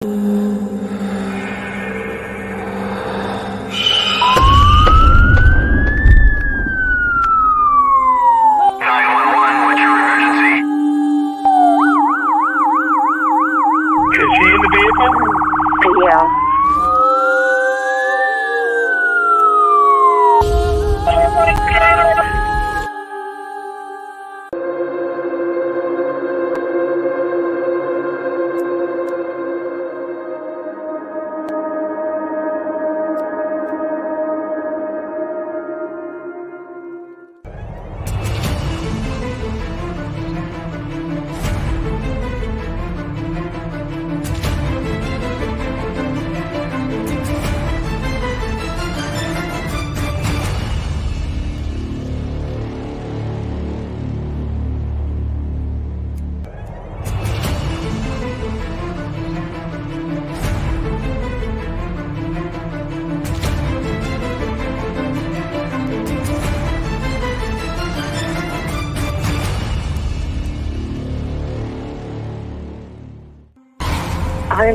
I'm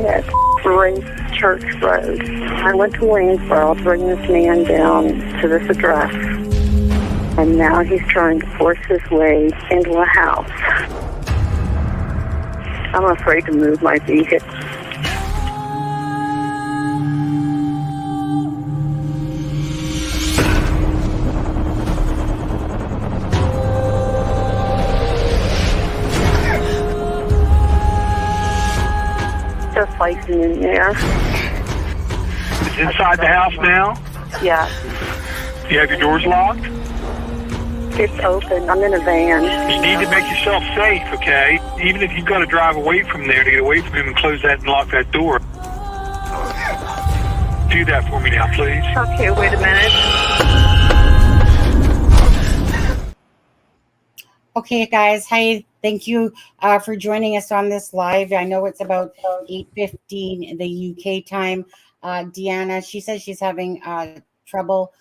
at Grace Church Road. I went to Waynesboro to bring this man down to this address, and now he's trying to force his way into a house. I'm afraid to move my vehicle. Just placing in there. It's inside the house now? Yeah. Do you have your doors locked? It's open. I'm in a van. You need to make yourself safe, okay? Even if you've got to drive away from there to get away from him and close that and lock that door. Do that for me now, please. Okay, wait a minute. Okay, guys. Hi. Thank you for joining us on this live. I know it's about 8:15 the UK time. Deanna, she says she's having trouble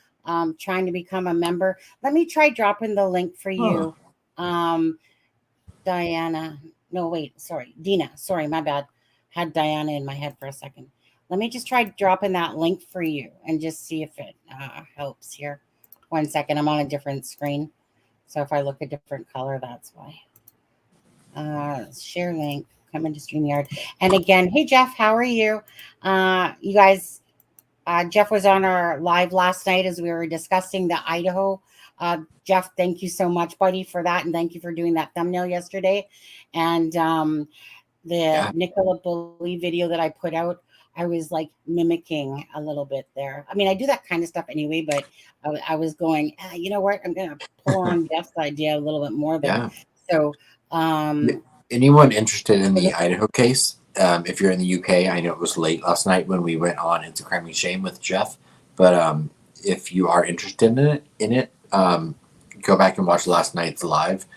trying to become a member. Let me try dropping the link for you. Diana. No, wait. Sorry. Dina. Sorry, my bad. Had Diana in my head for a second. Let me just try dropping that link for you and just see if it helps here. 1 second. I'm on a different screen. So if I look a different color, that's why. Share link, come into StreamYard. And again, hey, Jeff, how are you? You guys, Jeff was on our live last night as we were discussing the Idaho. Jeff, thank you so much, buddy, for that. And thank you for doing that thumbnail yesterday. And Nicola Bully video that I put out, I was like mimicking a little bit there. I mean, I do that kind of stuff anyway, but I was going, you know what? I'm going to pull on Jeff's idea a little bit more there. Yeah. So, anyone interested in the Idaho case? If you're in the UK, I know it was late last night when we went on Into Crime and Shame with Jeff, but if you are interested in it, go back and watch last night's live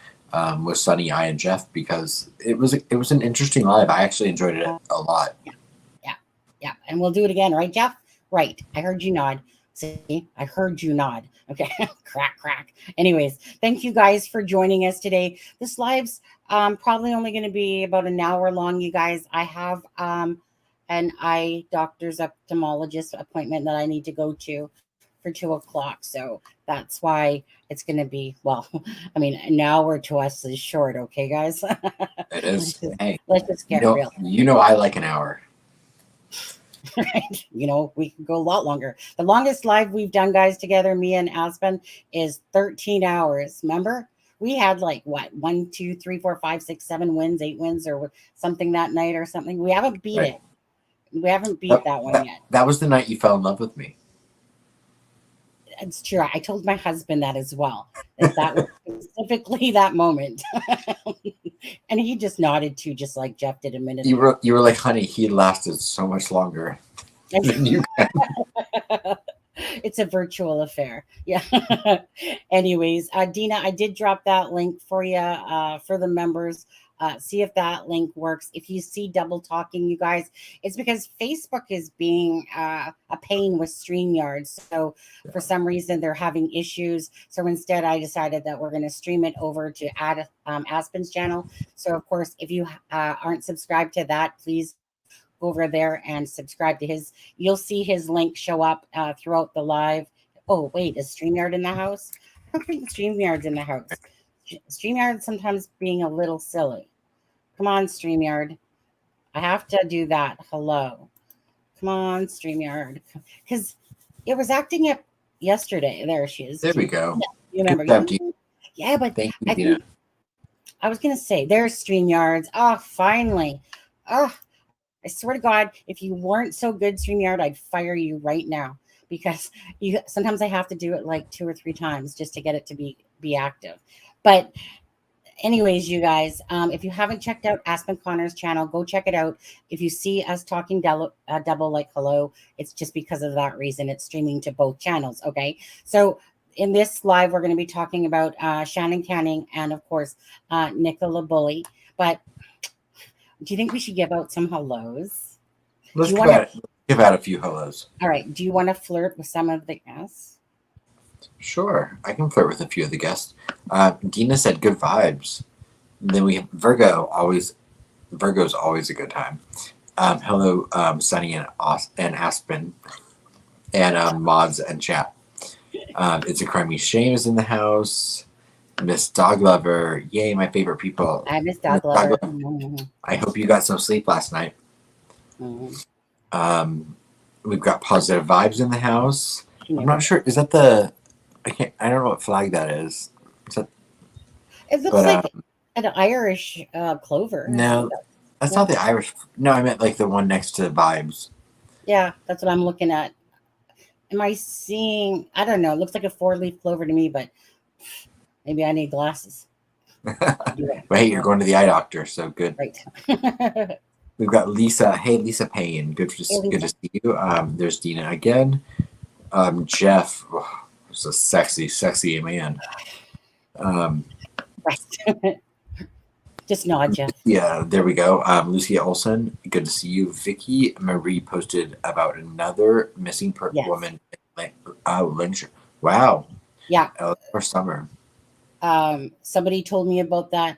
with Sunny, I, and Jeff, because it was an interesting live. I actually enjoyed it a lot. Yeah, and we'll do it again, right, Jeff? Right. I heard you nod. See, I heard you nod. Okay, crack. Anyways, thank you guys for joining us today. This live's probably only going to be about an hour long, you guys. I have an eye doctor's ophthalmologist appointment that I need to go to for 2 o'clock. So that's why it's going to be, well, I mean, an hour to us is short. Okay, guys? It is. Let's just get real. You know, I like an hour. Right. You know, we can go a lot longer. The longest live we've done, guys, together, me and Aspen, is 13 hours. Remember? We had like what, 1, 2, 3, 4, 5, 6, 7 wins, 8 wins, or something that night or something. We haven't beat it. We haven't beat that one yet. That was the night you fell in love with me. It's true. I told my husband that as well. That was specifically that moment. And he just nodded too, just like Jeff did a minute ago. You were like, honey, he lasted so much longer than you can. It's a virtual affair. Yeah. Anyways, Dina, I did drop that link for you for the members. See if that link works. If you see double talking, you guys, it's because Facebook is being a pain with StreamYard. So for some reason, they're having issues. So instead, I decided that we're going to stream it over to Aspen's channel. So of course, if you aren't subscribed to that, please over there and subscribe to his. You'll see his link show up throughout the live. Oh, wait, is StreamYard in the house? I don't think StreamYard's in the house. StreamYard sometimes being a little silly. Come on, StreamYard. I have to do that. Hello. Come on, StreamYard. Because it was acting up yesterday. There she is. There we go. You remember? Yeah, but thank you, I think I was going to say, there's StreamYards. Oh, finally. Oh, I swear to God, if you weren't so good, StreamYard, I'd fire you right now, because sometimes I have to do it like 2 or 3 times just to get it to be active. But anyways, you guys, if you haven't checked out Aspen Connor's channel, go check it out. If you see us talking double like hello, it's just because of that reason. It's streaming to both channels. Okay. So in this live, we're going to be talking about Shannon Canning and, of course, Nicola Bulley. But do you think we should give out some hellos? Let's give out a few hellos. All right. Do you want to flirt with some of the guests? Sure. I can flirt with a few of the guests. Dina said good vibes. And then we have Virgo. Virgo's always a good time. Hello, Sunny and Aspen. And mods and chat. It's a Crime Me Shame is in the house. Miss Dog Lover. Yay, my favorite people. I miss Dog Lover. Mm-hmm. I hope you got some sleep last night. Mm-hmm. We've got Positive Vibes in the house. I'm not sure. Is that the... I don't know what flag that is. It looks like an Irish clover. No, that's not the Irish. No, I meant like the one next to Vibes. Yeah, that's what I'm looking at. Am I seeing? I don't know. It looks like a 4-leaf clover to me, but maybe I need glasses. Wait, you're going to the eye doctor, so good. Right. We've got Lisa. Hey, Lisa Payne. Good to see you. There's Dina again. Jeff. Oh, it's a sexy man. Just nod, Jeff. Yeah, there we go. Lucia Olson, good to see you. Vicky Marie posted about another missing woman. Lynch. Wow. Yeah. For summer. Somebody told me about that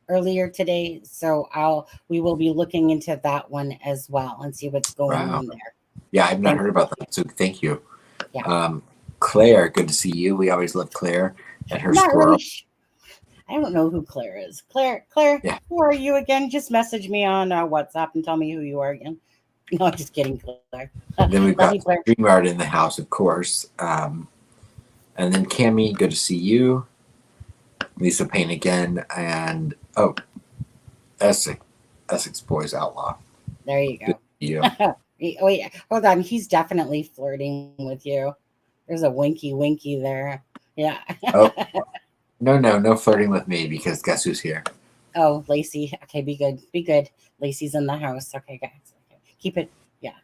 earlier today, so we will be looking into that one as well and see what's going on there. Yeah, I've not heard about that, so thank you. Yeah. Claire, good to see you. We always love Claire and her squirrel. I don't know who Claire is. Claire, yeah. Who are you again? Just message me on WhatsApp and tell me who you are again. No, I'm just kidding, Claire. And then we've got StreamYard in the house, of course. And then Cammie, good to see you. Lisa Payne again. And, Essex Boys Outlaw. There you go. Good to see you. Wait, hold on. He's definitely flirting with you. There's a winky there. Yeah. No flirting with me, because guess who's here? Oh, Lacey. Okay, be good. Lacey's in the house. Okay, guys. Okay. Keep it. Yeah.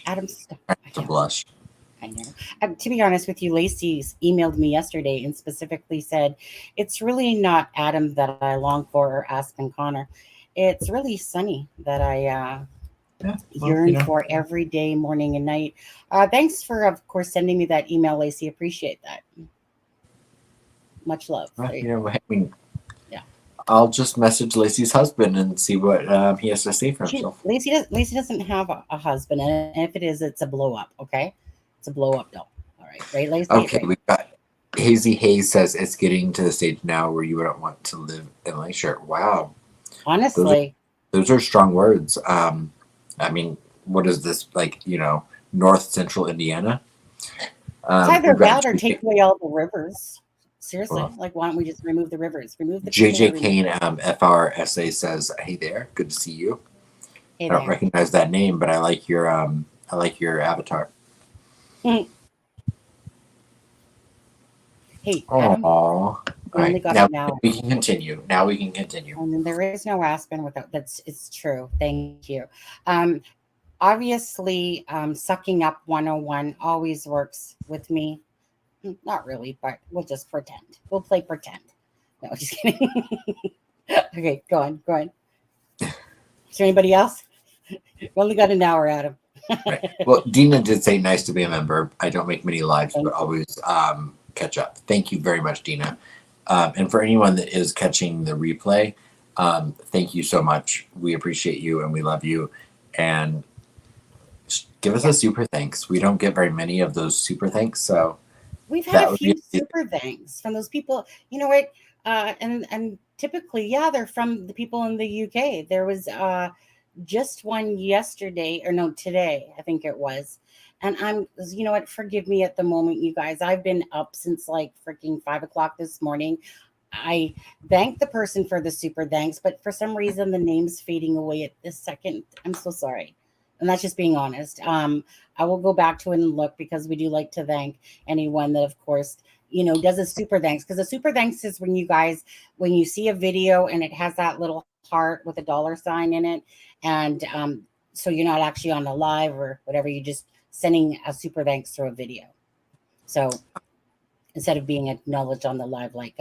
Adam, stop. To blush. I know. To be honest with you, Lacey's emailed me yesterday and specifically said, it's really not Adam that I long for, or Aspen Connor. It's really Sunny that I yearn for every day, morning and night. Thanks for, of course, sending me that email, Lacey. Appreciate that. Much love. Yeah. I'll just message Lacey's husband and see what he has to say for himself. Lacey doesn't have a husband, and if it is, it's a blow up. Okay, it's a blow up doll. All right, Lacey. Okay, we've got Hazy Hayes says it's getting to the stage now where you wouldn't want to live in Lakeshore. Wow. Honestly, those are strong words. I mean, what is this, like, North Central Indiana? It's either that or take away all the rivers. Seriously, why don't we just remove the rivers? Remove the JJ Kane, FRSA says, "Hey there, good to see you." I don't recognize that name, but I like your avatar. Hey, All right, now we can continue. And then there is no Aspen without. It's true. Thank you. Obviously, sucking up 101 always works with me. Not really, but we'll just pretend. We'll play pretend. No, just kidding. Okay, go on. Is there anybody else? We only got an hour, Adam. Right. Well, Dina did say nice to be a member. I don't make many lives, but always catch up. Thank you very much, Dina. And for anyone that is catching the replay, Thank you so much. We appreciate you and we love you. And give us a super thanks. We don't get very many of those super thanks, so We've had that a would be few super thanks from those people. You know what? And typically, yeah, they're from the people in the UK. There was just one yesterday, or no, today, I think it was. And you know what? Forgive me at the moment, you guys. I've been up since like freaking 5 o'clock this morning. I thank the person for the super thanks, but for some reason the name's fading away at this second. I'm so sorry. And that's just being honest. I will go back to it and look because we do like to thank anyone that, of course, does a super thanks. Because a super thanks is when you see a video and it has that little heart with a dollar sign in it. And so you're not actually on the live or whatever, you're just sending a super thanks through a video. So instead of being acknowledged on the live, like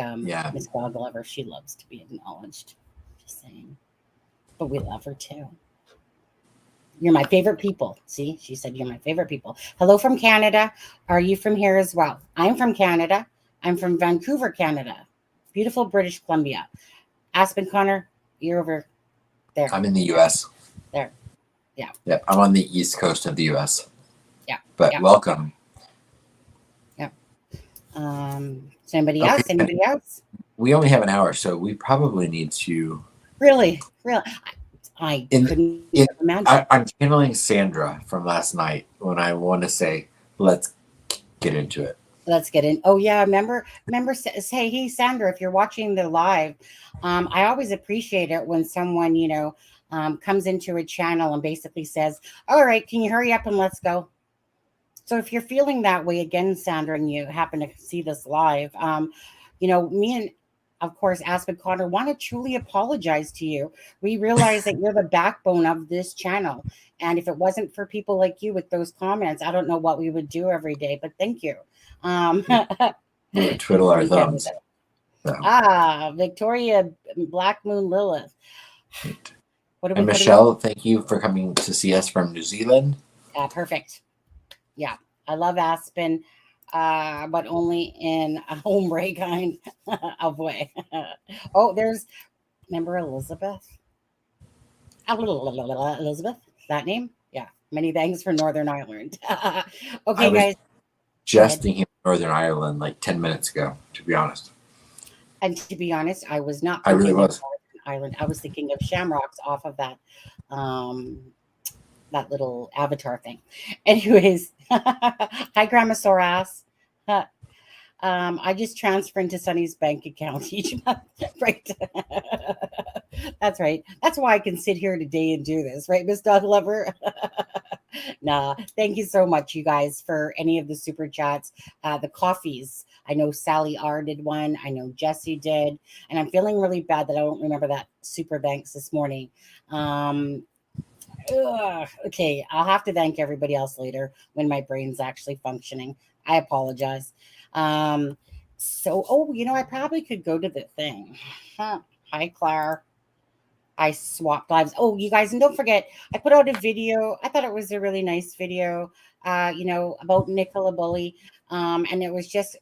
Miss Glover, she loves to be acknowledged. Just saying. But we love her too. You're my favorite people. See, she said you're my favorite people. Hello from Canada. Are you from here as well? I'm from Canada. I'm from Vancouver, Canada. Beautiful British Columbia. Aspen Connor, you're over there. I'm in the US. There. Yeah. Yep. I'm on the east coast of the US. Yeah. But yeah. welcome. Yeah. Anybody else? Anybody else? We only have an hour, so we probably need to. Really? I couldn't imagine. I'm channeling Sandra from last night when I want to say, let's get into it. Let's get in. Oh yeah, remember. Say, hey Sandra, if you're watching the live, I always appreciate it when someone comes into a channel and basically says, "All right, can you hurry up and let's go?" So if you're feeling that way again, Sandra, and you happen to see this live, me and, of course, Aspen Connor want to truly apologize to you. We realize that you're the backbone of this channel. And if it wasn't for people like you with those comments, I don't know what we would do every day, but thank you. We would twiddle our thumbs. So. Victoria Black Moon Lilith. And Michelle, thank you for coming to see us from New Zealand. Perfect. Yeah, I love Aspen. But only in a hombre kind of way. Oh, remember Elizabeth? Elizabeth, that name? Yeah. Many thanks for Northern Ireland. Okay, guys. Just thinking of Northern Ireland like 10 minutes ago, to be honest. And to be honest, I was not thinking of Northern Ireland. I was thinking of shamrocks off of that that little avatar thing. Anyways, hi Grandma Soras. I just transfer into Sunny's bank account each month. Right. That's right. That's why I can sit here today and do this, right, Miss Dog Lover? Nah, thank you so much, you guys, for any of the super chats. The coffees. I know Sally R did one. I know Jesse did. And I'm feeling really bad that I don't remember that super thanks this morning. Okay, I'll have to thank everybody else later when my brain's actually functioning. I apologize. I probably could go to the thing. Hi, Claire. I swapped lives. Oh, you guys, and don't forget, I put out a video. I thought it was a really nice video, about Nicola Bully. And it was just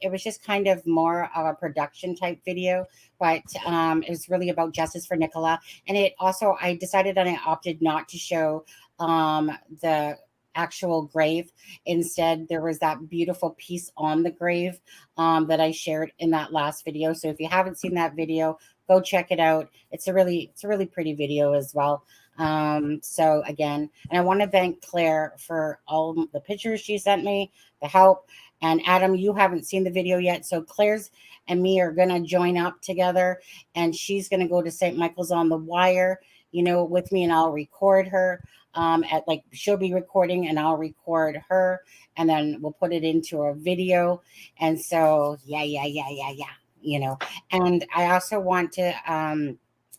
kind of more of a production type video, but it was really about justice for Nicola. And it also, I decided that I opted not to show the actual grave. Instead, there was that beautiful piece on the grave that I shared in that last video. So if you haven't seen that video, go check it out. It's a really pretty video as well. So again, and I want to thank Claire for all the pictures she sent me, the help. And Adam, you haven't seen the video yet. So Claire's and me are going to join up together, and she's going to go to St. Michael's on the Wire, with me, and I'll record her. She'll be recording and I'll record her, and then we'll put it into a video. And so, yeah. And I also want to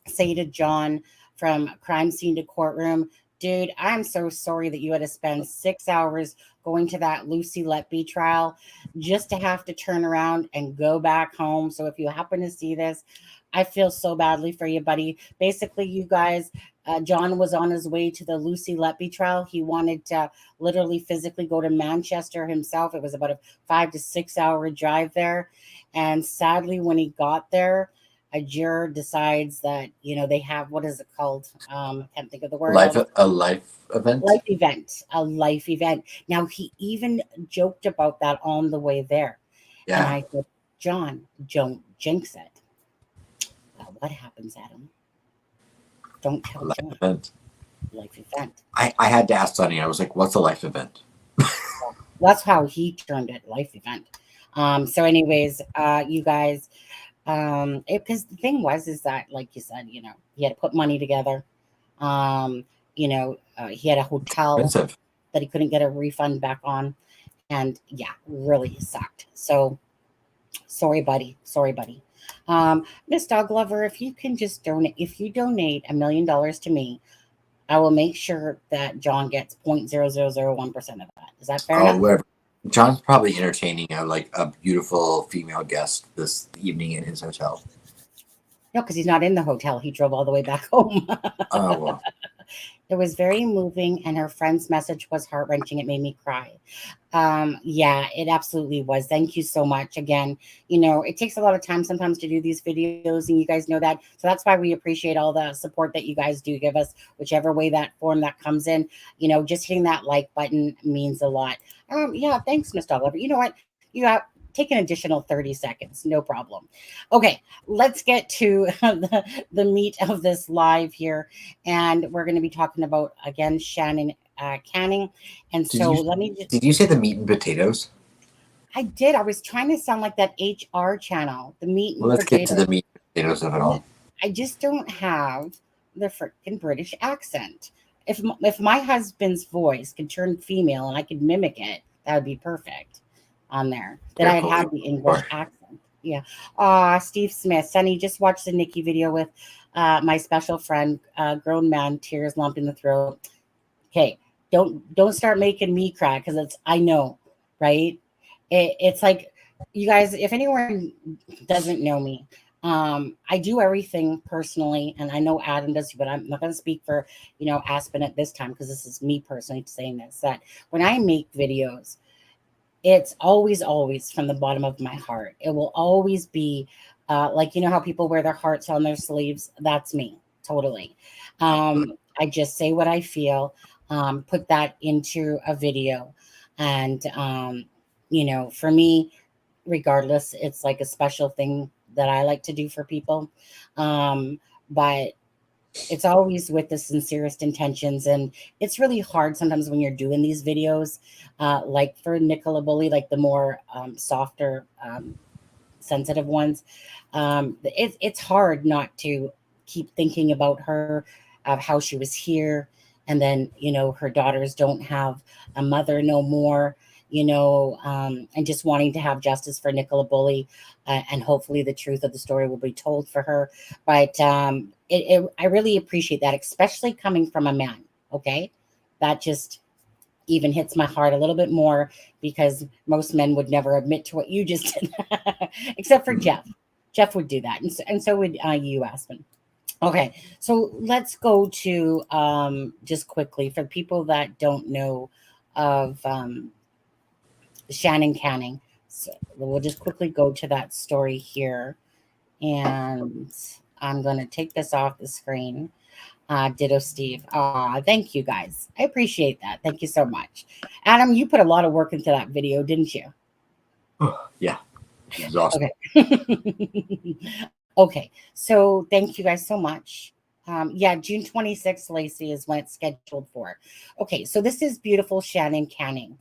say to John from Crime Scene to Courtroom, dude, I'm so sorry that you had to spend 6 hours going to that Lucy Letby trial just to have to turn around and go back home. So if you happen to see this, I feel so badly for you, buddy. Basically, you guys, John was on his way to the Lucy Letby trial. He wanted to literally physically go to Manchester himself. It was about a 5 to 6 hour drive there. And sadly, when he got there, a juror decides that, they have, what is it called? I can't think of the word. A life event. A life event. Now, he even joked about that on the way there. Yeah. And I said, John, don't jinx it. What happens, Adam? Don't tell life John. Event. Life event. I had to ask Sonny. I was like, "What's a life event?" That's how he termed it, life event. So, anyways, you guys, because the thing is that, like you said, he had to put money together. He had a hotel Expensive. that he couldn't get a refund back on, and yeah, really sucked. So, sorry, buddy. Miss Dog Lover, if you can just donate, if you donate $1 million to me, I will make sure that John gets 0.0001% of that. Is that fair enough? Whatever. John's probably entertaining a beautiful female guest this evening in his hotel. No, because he's not in the hotel. He drove all the way back home. Oh, well. It was very moving, and her friend's message was heart-wrenching. It made me cry. Yeah, it absolutely was. Thank you so much. Again, it takes a lot of time sometimes to do these videos, and you guys know that. So that's why we appreciate all the support that you guys do give us, whichever way that form that comes in. Just hitting that like button means a lot. Yeah, thanks, Miss Doglover. You know what? You have take an additional 30 seconds. No problem. Okay, let's get to the meat of this live here. And we're going to be talking about, again, Shannon Canning. And did you say the meat and potatoes? I did. I was trying to sound like that HR channel, the meat and potatoes. Let's get to the meat and potatoes of it all. I just don't have the freaking British accent. If my husband's voice could turn female and I could mimic it, that would be perfect on there. Then I'd have the English accent. Yeah. Steve Smith. Sonny, just watched the Nikki video with my special friend, grown man, tears lumped in the throat. Okay. Don't start making me cry, because I know, right? It's like, you guys, if anyone doesn't know me, I do everything personally, and I know Adam does, but I'm not going to speak for, Aspen at this time, because this is me personally saying this, that when I make videos, it's always from the bottom of my heart. It will always be like, how people wear their hearts on their sleeves. That's me, totally. I just say what I feel, put that into a video. And, for me, regardless, it's like a special thing that I like to do for people. But it's always with the sincerest intentions. And it's really hard sometimes when you're doing these videos, like for Nicola Bully, like the more softer, sensitive ones. It's hard not to keep thinking about her, of how she was here. And then, her daughters don't have a mother no more, and just wanting to have justice for Nicola Bully, and hopefully the truth of the story will be told for her. But I really appreciate that, especially coming from a man. Okay, that just even hits my heart a little bit more, because most men would never admit to what you just did, except for Jeff. Jeff would do that, and so would you, Aspen. Okay, so let's go to just quickly, for people that don't know of Shannon Canning. So we'll just quickly go to that story here, and I'm going to take this off the screen. Ditto Steve. Thank you guys. I appreciate that. Thank you so much. Adam, you put a lot of work into that video, didn't you? Yeah. It was awesome. Okay. Okay. So thank you guys so much. Yeah, June 26th, Lacey, is when it's scheduled for. Okay, so this is beautiful Shannon Canning.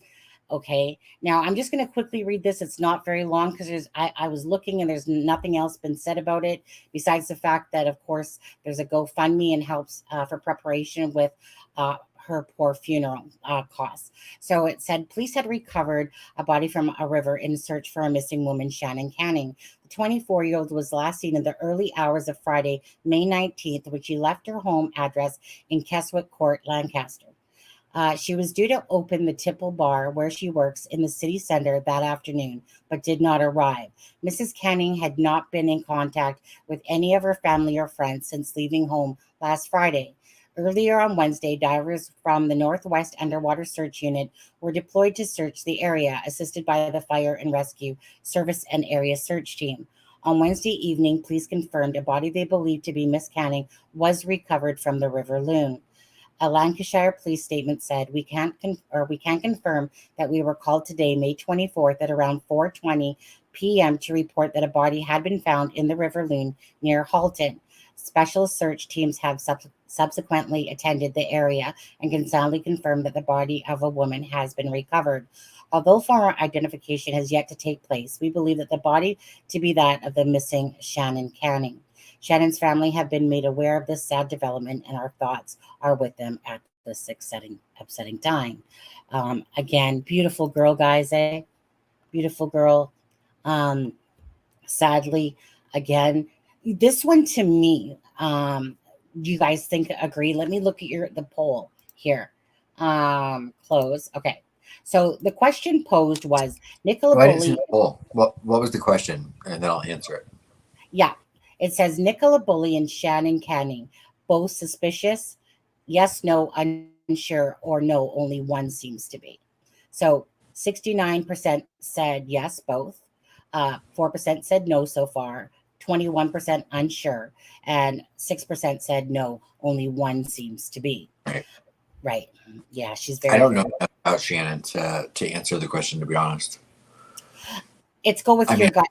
Okay, now I'm just going to quickly read this. It's not very long, because I was looking and there's nothing else been said about it, besides the fact that, of course, there's a GoFundMe and helps for preparation with her poor funeral costs. So it said police had recovered a body from a river in search for a missing woman, Shannon Canning. The 24-year-old was last seen in the early hours of Friday, May 19th, when she left her home address in Keswick Court, Lancaster. She was due to open the Tipple Bar where she works in the city center that afternoon, but did not arrive. Mrs. Canning had not been in contact with any of her family or friends since leaving home last Friday. Earlier on Wednesday, divers from the Northwest Underwater Search Unit were deployed to search the area, assisted by the Fire and Rescue Service and Area Search Team. On Wednesday evening, police confirmed a body they believed to be Miss Canning was recovered from the River Loon. A Lancashire police statement said, we can confirm that we were called today, May 24th at around 4:20 p.m. to report that a body had been found in the River Loon near Halton. Special search teams have subsequently attended the area and can soundly confirm that the body of a woman has been recovered. Although formal identification has yet to take place, we believe that the body to be that of the missing Shannon Canning. Shannon's family have been made aware of this sad development, and our thoughts are with them at this upsetting time. Again, beautiful girl, guys, eh? Beautiful girl. Um, Sadly, again, this one to me, do you guys agree? Let me look at the poll here. Close. Okay. So the question posed was Nicola I didn't see Bully. the poll. What was the question? And then I'll answer it. Yeah. It says Nicola Bully and Shannon Canning, both suspicious. Yes, no, unsure, or no, only one seems to be. So 69% said yes, both. 4% said no so far. 21% unsure, and 6% said no, only one seems to be. Right. Yeah, she's very. I don't know enough about Shannon to answer the question, to be honest. It's go with your gut.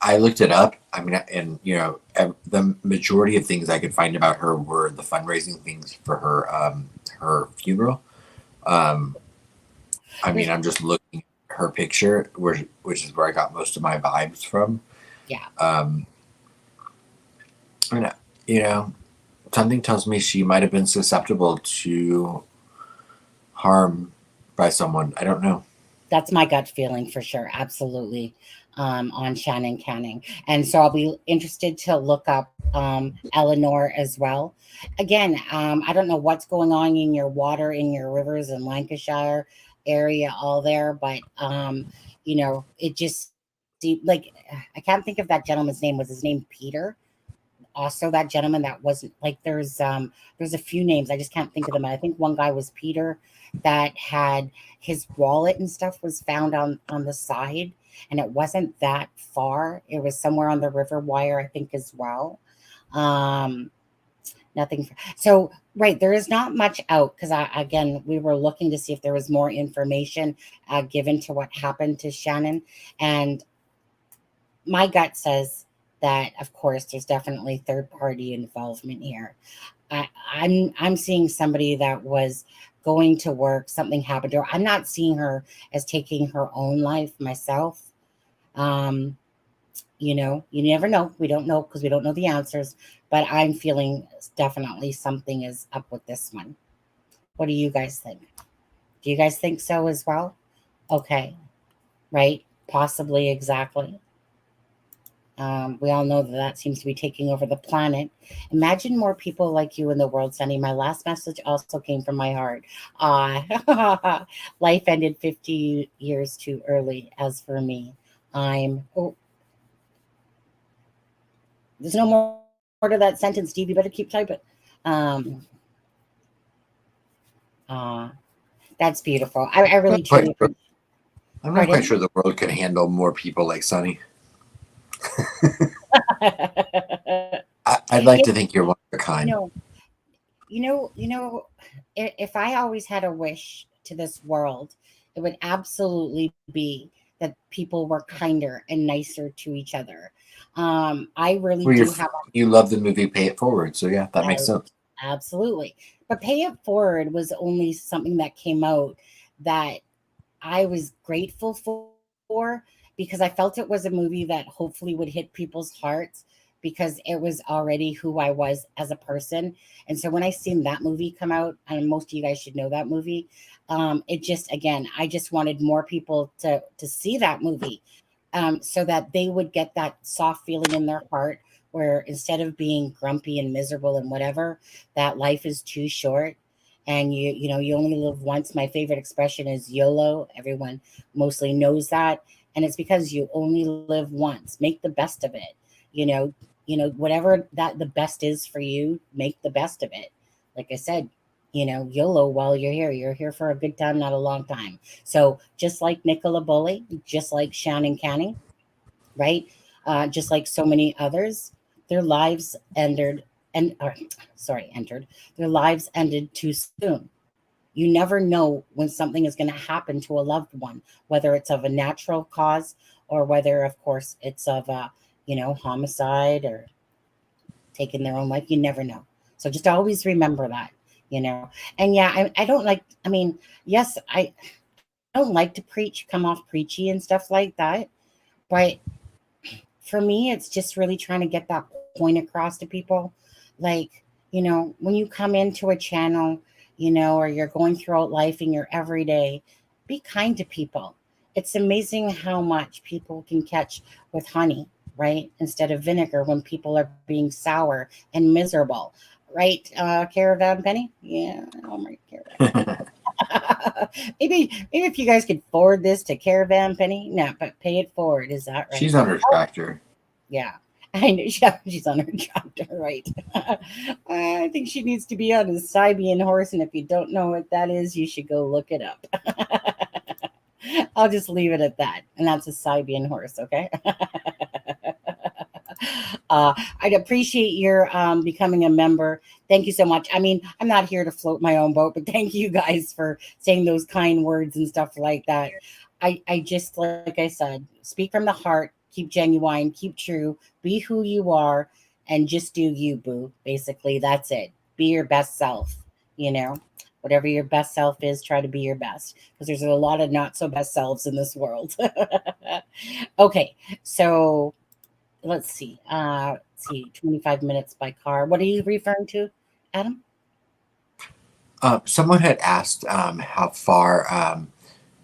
I looked it up. I mean, and the majority of things I could find about her were the fundraising things for her funeral. I mean, I'm just looking at her picture, which is where I got most of my vibes from. Yeah. And something tells me she might have been susceptible to harm by someone. I don't know. That's my gut feeling for sure. Absolutely. On Shannon Canning. And so I'll be interested to look up Eleanor as well. Again, I don't know what's going on in your water, in your rivers in Lancashire area, all there, but it just seemed like I can't think of that gentleman's name. Was his name Peter? Also that gentleman that wasn't like there's a few names. I just can't think of them. I think one guy was Peter that had his wallet and stuff was found on the side, and it wasn't that far. It was somewhere on the river wire, I think, as well. Nothing. So, right, there is not much out because again, we were looking to see if there was more information given to what happened to Shannon, and my gut says that, of course, there's definitely third party involvement here. I'm seeing somebody that was going to work, something happened to her. I'm not seeing her as taking her own life myself. You never know. We don't know because we don't know the answers, but I'm feeling definitely something is up with this one. What do you guys think? Do you guys think so as well? Okay. Right. Possibly. Exactly. We all know that seems to be taking over the planet. Imagine more people like you in the world, Sunny. My last message also came from my heart. Life ended 50 years too early. As for me, there's no more to that sentence, Steve. You better keep typing. That's beautiful. I really truly. I'm not quite sure the world could handle more people like Sunny. I'd like to think you're one of a kind. If I always had a wish to this world, it would absolutely be that people were kinder and nicer to each other. I really do have. You love the movie Pay It Forward, so yeah, that makes sense. Absolutely, but Pay It Forward was only something that came out that I was grateful for because I felt it was a movie that hopefully would hit people's hearts because it was already who I was as a person. And so when I seen that movie come out, and most of you guys should know that movie, it just, again, I just wanted more people to see that movie so that they would get that soft feeling in their heart where instead of being grumpy and miserable and whatever, that life is too short. And you only live once. My favorite expression is YOLO. Everyone mostly knows that. And it's because you only live once. Make the best of it. Whatever that the best is for you, make the best of it. Like I said, YOLO while you're here. You're here for a good time, not a long time. So just like Nicola Bully, just like Shannon Canning, right? just like so many others, their lives ended entered. Their lives ended too soon. You never know when something is going to happen to a loved one, whether it's of a natural cause or whether, of course, it's of a, homicide or taking their own life. You never know. So just always remember that. And yeah, I don't like, yes, I don't like to preach, come off preachy and stuff like that. But for me, it's just really trying to get that point across to people. Like, when you come into a channel, or you're going throughout life in your everyday, be kind to people. It's amazing how much people can catch with honey, right? Instead of vinegar when people are being sour and miserable, right? Caravan Penny? Yeah, oh my Caravan. maybe if you guys could forward this to Caravan Penny. No, but pay it forward. Is that right? She's on her tractor. Yeah. I know she's on her tractor, right? I think she needs to be on a Siberian horse, and if you don't know what that is, you should go look it up. I'll just leave it at that, and that's a Siberian horse, okay? I'd appreciate your becoming a member. Thank you so much. I'm not here to float my own boat, but thank you guys for saying those kind words and stuff like that. I just, like I said, speak from the heart, keep genuine, keep true, be who you are, and just do you, boo. Basically, that's it. Be your best self, whatever your best self is, try to be your best, because there's a lot of not so best selves in this world. Okay, so let's see. 25 minutes by car. What are you referring to, Adam? Someone had asked how far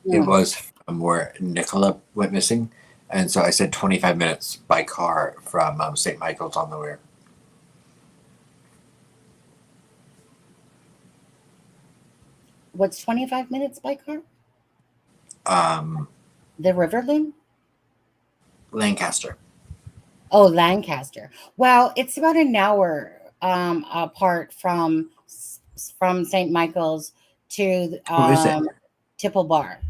it was from where Nicola went missing. And so I said 25 minutes by car from St. Michael's on the Weir. What's 25 minutes by car? The River Loon? Lancaster. Oh, Lancaster. Well, it's about an hour apart from St. Michael's to Who is it? Tipple Bar.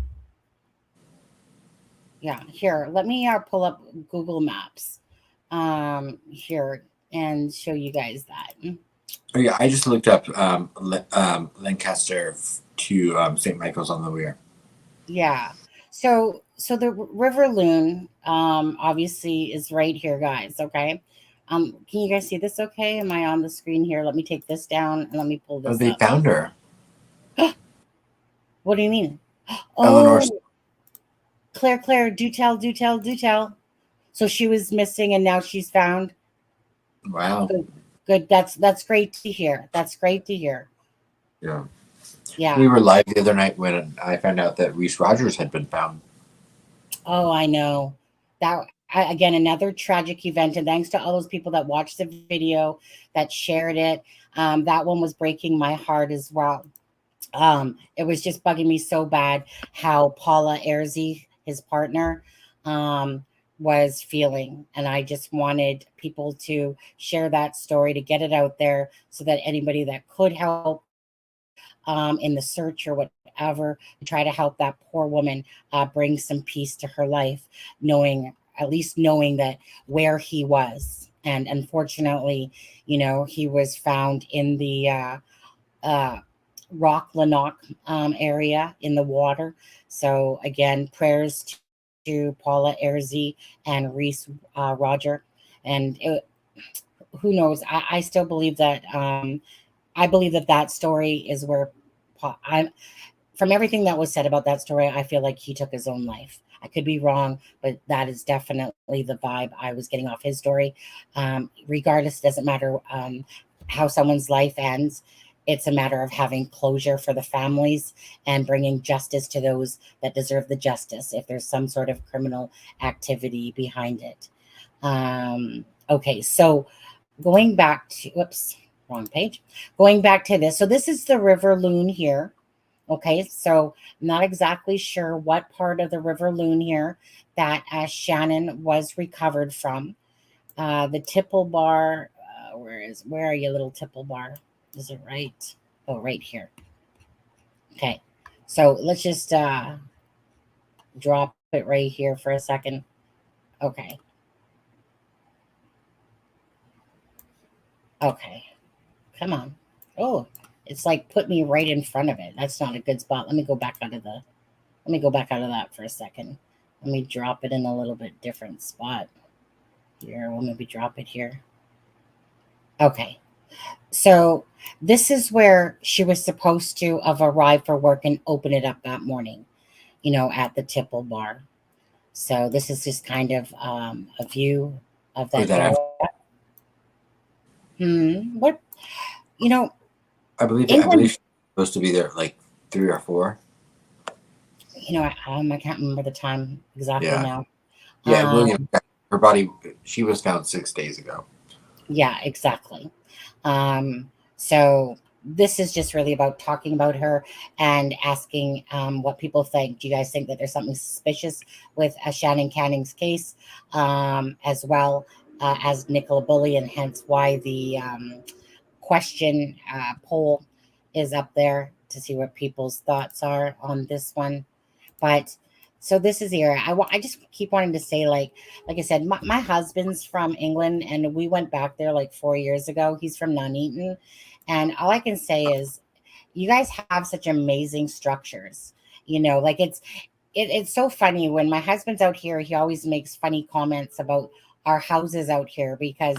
Yeah, here. Let me pull up Google Maps here and show you guys that. Oh, yeah, I just looked up Lancaster to St. Michael's on the Weir. Yeah. So the River Loon obviously is right here, guys. Okay. Can you guys see this okay? Am I on the screen here? Let me take this down and let me pull this Oh, they up. found her. What do you mean? Eleanor. Oh, Claire, do tell. So she was missing and now she's found. Wow. Good. That's great to hear. That's great to hear. Yeah. Yeah. We were live the other night when I found out that Reese Rogers had been found. Oh, I know. That again, another tragic event. And thanks to all those people that watched the video, that shared it. That one was breaking my heart as well. It was just bugging me so bad how Paula Erzy, his partner, was feeling. And I just wanted people to share that story, to get it out there so that anybody that could help in the search or whatever, to try to help that poor woman bring some peace to her life, at least knowing that where he was. And unfortunately, he was found in the Rock Lanark area in the water. So again, prayers to Paula Erzy and Reese Roger. And who knows? I still believe that. I believe that story is where from everything that was said about that story, I feel like he took his own life. I could be wrong, but that is definitely the vibe I was getting off his story. Regardless, it doesn't matter how someone's life ends. It's a matter of having closure for the families and bringing justice to those that deserve the justice if there's some sort of criminal activity behind it. Okay, so going back to, whoops, wrong page. Going back to this. So this is the River Loon here. Okay, so I'm not exactly sure what part of the River Loon here that Shannon was recovered from. The Tipple Bar, where are you, little Tipple Bar? Is it right? Oh, right here. Okay, so let's just drop it right here for a second. Okay. Okay, come on. Oh, it's like put me right in front of it. That's not a good spot. Let me go back out of the. Let me go back out of that for a second. Let me drop it in a little bit different spot here. We'll maybe drop it here. Okay. So this is where she was supposed to have arrived for work and open it up that morning, at the Tipple Bar. So this is just kind of a view of Or that that area. What you know, I believe England. she's supposed to be there at like 3 or 4. I can't remember the time exactly Yeah. now. Yeah, Um, her body, she was found 6 days ago. yeah, exactly. So this is just really about talking about her and asking what people think. Do you guys think that there's something suspicious with Shannon Canning's case, as well as Nicola Bully, and hence why the question poll is up there to see what people's thoughts are on this one. But so this is here. I just keep wanting to say, like I said, my husband's from England, and we went back there like 4 years ago. He's from Nuneaton, and all I can say is, you guys have such amazing structures. Like it's so funny when my husband's out here. He always makes funny comments about our houses out here, because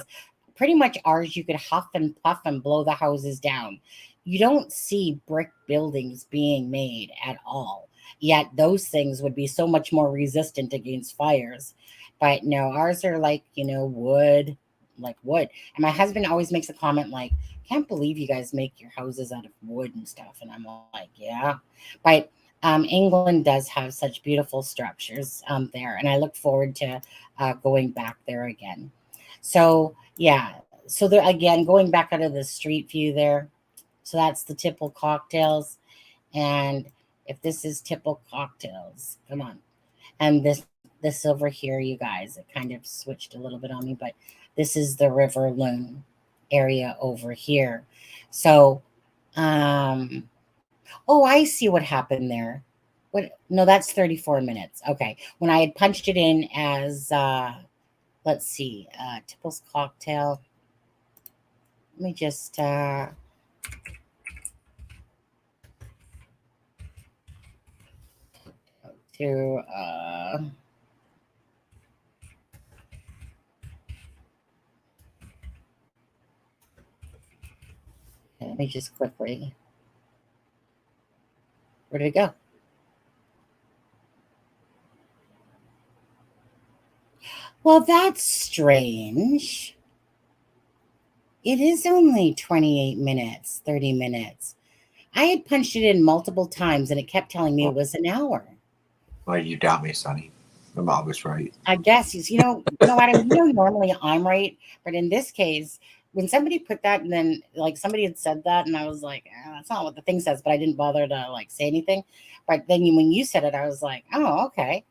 pretty much ours, you could huff and puff and blow the houses down. You don't see brick buildings being made at all. Yet those things would be so much more resistant against fires. But no, ours are like, wood, like wood. And my husband always makes a comment like, can't believe you guys make your houses out of wood and stuff. And I'm like, yeah. But England does have such beautiful structures there. And I look forward to going back there again. So, yeah. So there again, going back out of the street view there. So that's the Tipple Cocktails. And if this is Tipple Cocktails, come on. And this over here, you guys, it kind of switched a little bit on me, but this is the River Loon area over here. So, oh, I see what happened there. What? No, that's 34 minutes. Okay. When I had punched it in as, let's see, Tipple's Cocktail. Let me just, to, let me just quickly, where did it go? Well, that's strange. It is only 28 minutes, 30 minutes. I had punched it in multiple times and it kept telling me it was an hour. Why you doubt me, Sonny? I'm always right. I guess he's, Adam, normally I'm right. But in this case, when somebody put that, and then like somebody had said that, and I was like, that's not what the thing says, but I didn't bother to like say anything. But then when you said it, I was like, oh, okay.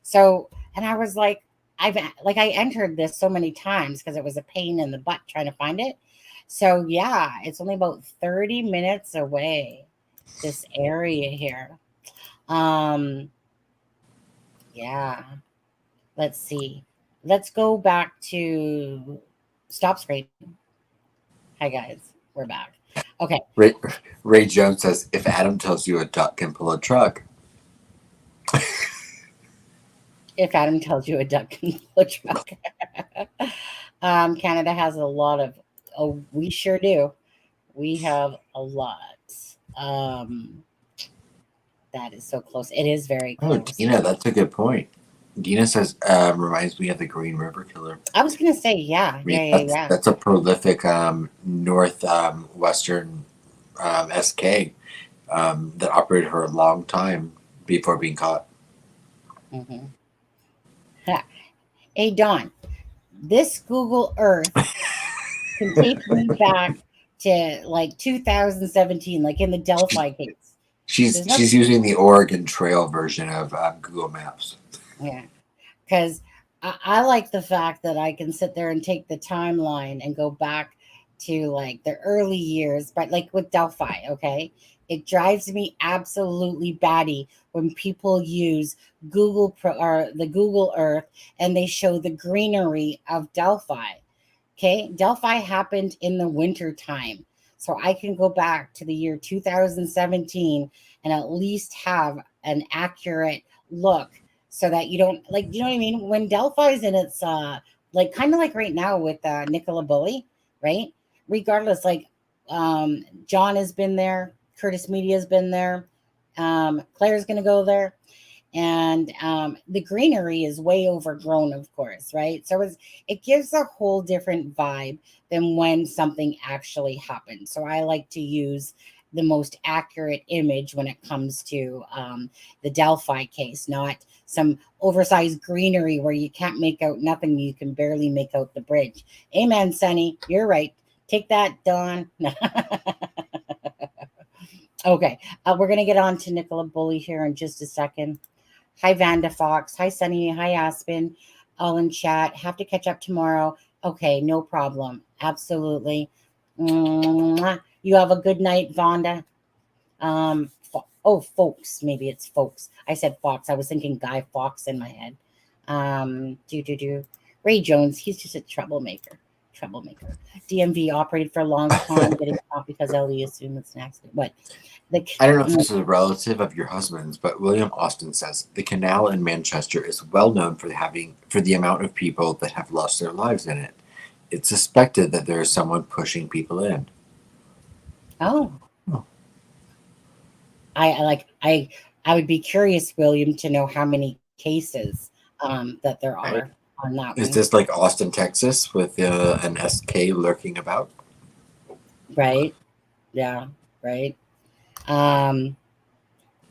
So, and I was like, I entered this so many times because it was a pain in the butt trying to find it. So yeah, it's only about 30 minutes away, this area here. Yeah. Let's see. Let's go back to stop screen. Hi guys, we're back. Okay. Ray Jones says, if Adam tells you a duck can pull a truck. If Adam tells you a duck can pull a truck. Canada has a lot of, oh, we sure do. We have a lot. That is so close. It is very close. Oh, Dina, that's a good point. Dina says, reminds me of the Green River Killer. I was going to say, yeah. That's a prolific northwestern SK that operated for a long time before being caught. Mm-hmm. Hey, Don, this Google Earth can take me back to like 2017, like in the Delphi case. She's using the Oregon Trail version of Google Maps. Yeah, because I like the fact that I can sit there and take the timeline and go back to like the early years, but like with Delphi, okay? It drives me absolutely batty when people use or the Google Earth and they show the greenery of Delphi. Okay, Delphi happened in the winter time. So I can go back to the year 2017 and at least have an accurate look so that you don't like, you know what I mean? When Delphi's in its like kind of like right now with Nicola Bully, right? Regardless, like John has been there, Curtis Media's been there, Claire's gonna go there, and the greenery is way overgrown, of course, right? So it gives a whole different vibe than when something actually happened. So I like to use the most accurate image when it comes to the Delphi case, not some oversized greenery where you can't make out nothing, you can barely make out the bridge. Amen, Sonny, you're right. Take that, Dawn. Okay, we're going to get on to Nicola Bully here in just a second. Hi, Vanda Fox. Hi, Sunny. Hi, Aspen. All in chat. Have to catch up tomorrow. Okay, no problem. Absolutely. Mwah. You have a good night, Vonda. Folks. Maybe it's folks. I said Fox. I was thinking Guy Fawkes in my head. Ray Jones. He's just a troublemaker. DMV operated for a long time, getting caught because Ellie assumed it's an accident. What? I don't know if this is a relative of your husband's, but William Austin says the canal in Manchester is well known for the amount of people that have lost their lives in it. It's suspected that there is someone pushing people in. Oh. I would be curious, William, to know how many cases that there are. Right. On that is one. This like Austin, Texas, with an SK lurking about? Right. Yeah. Right. Because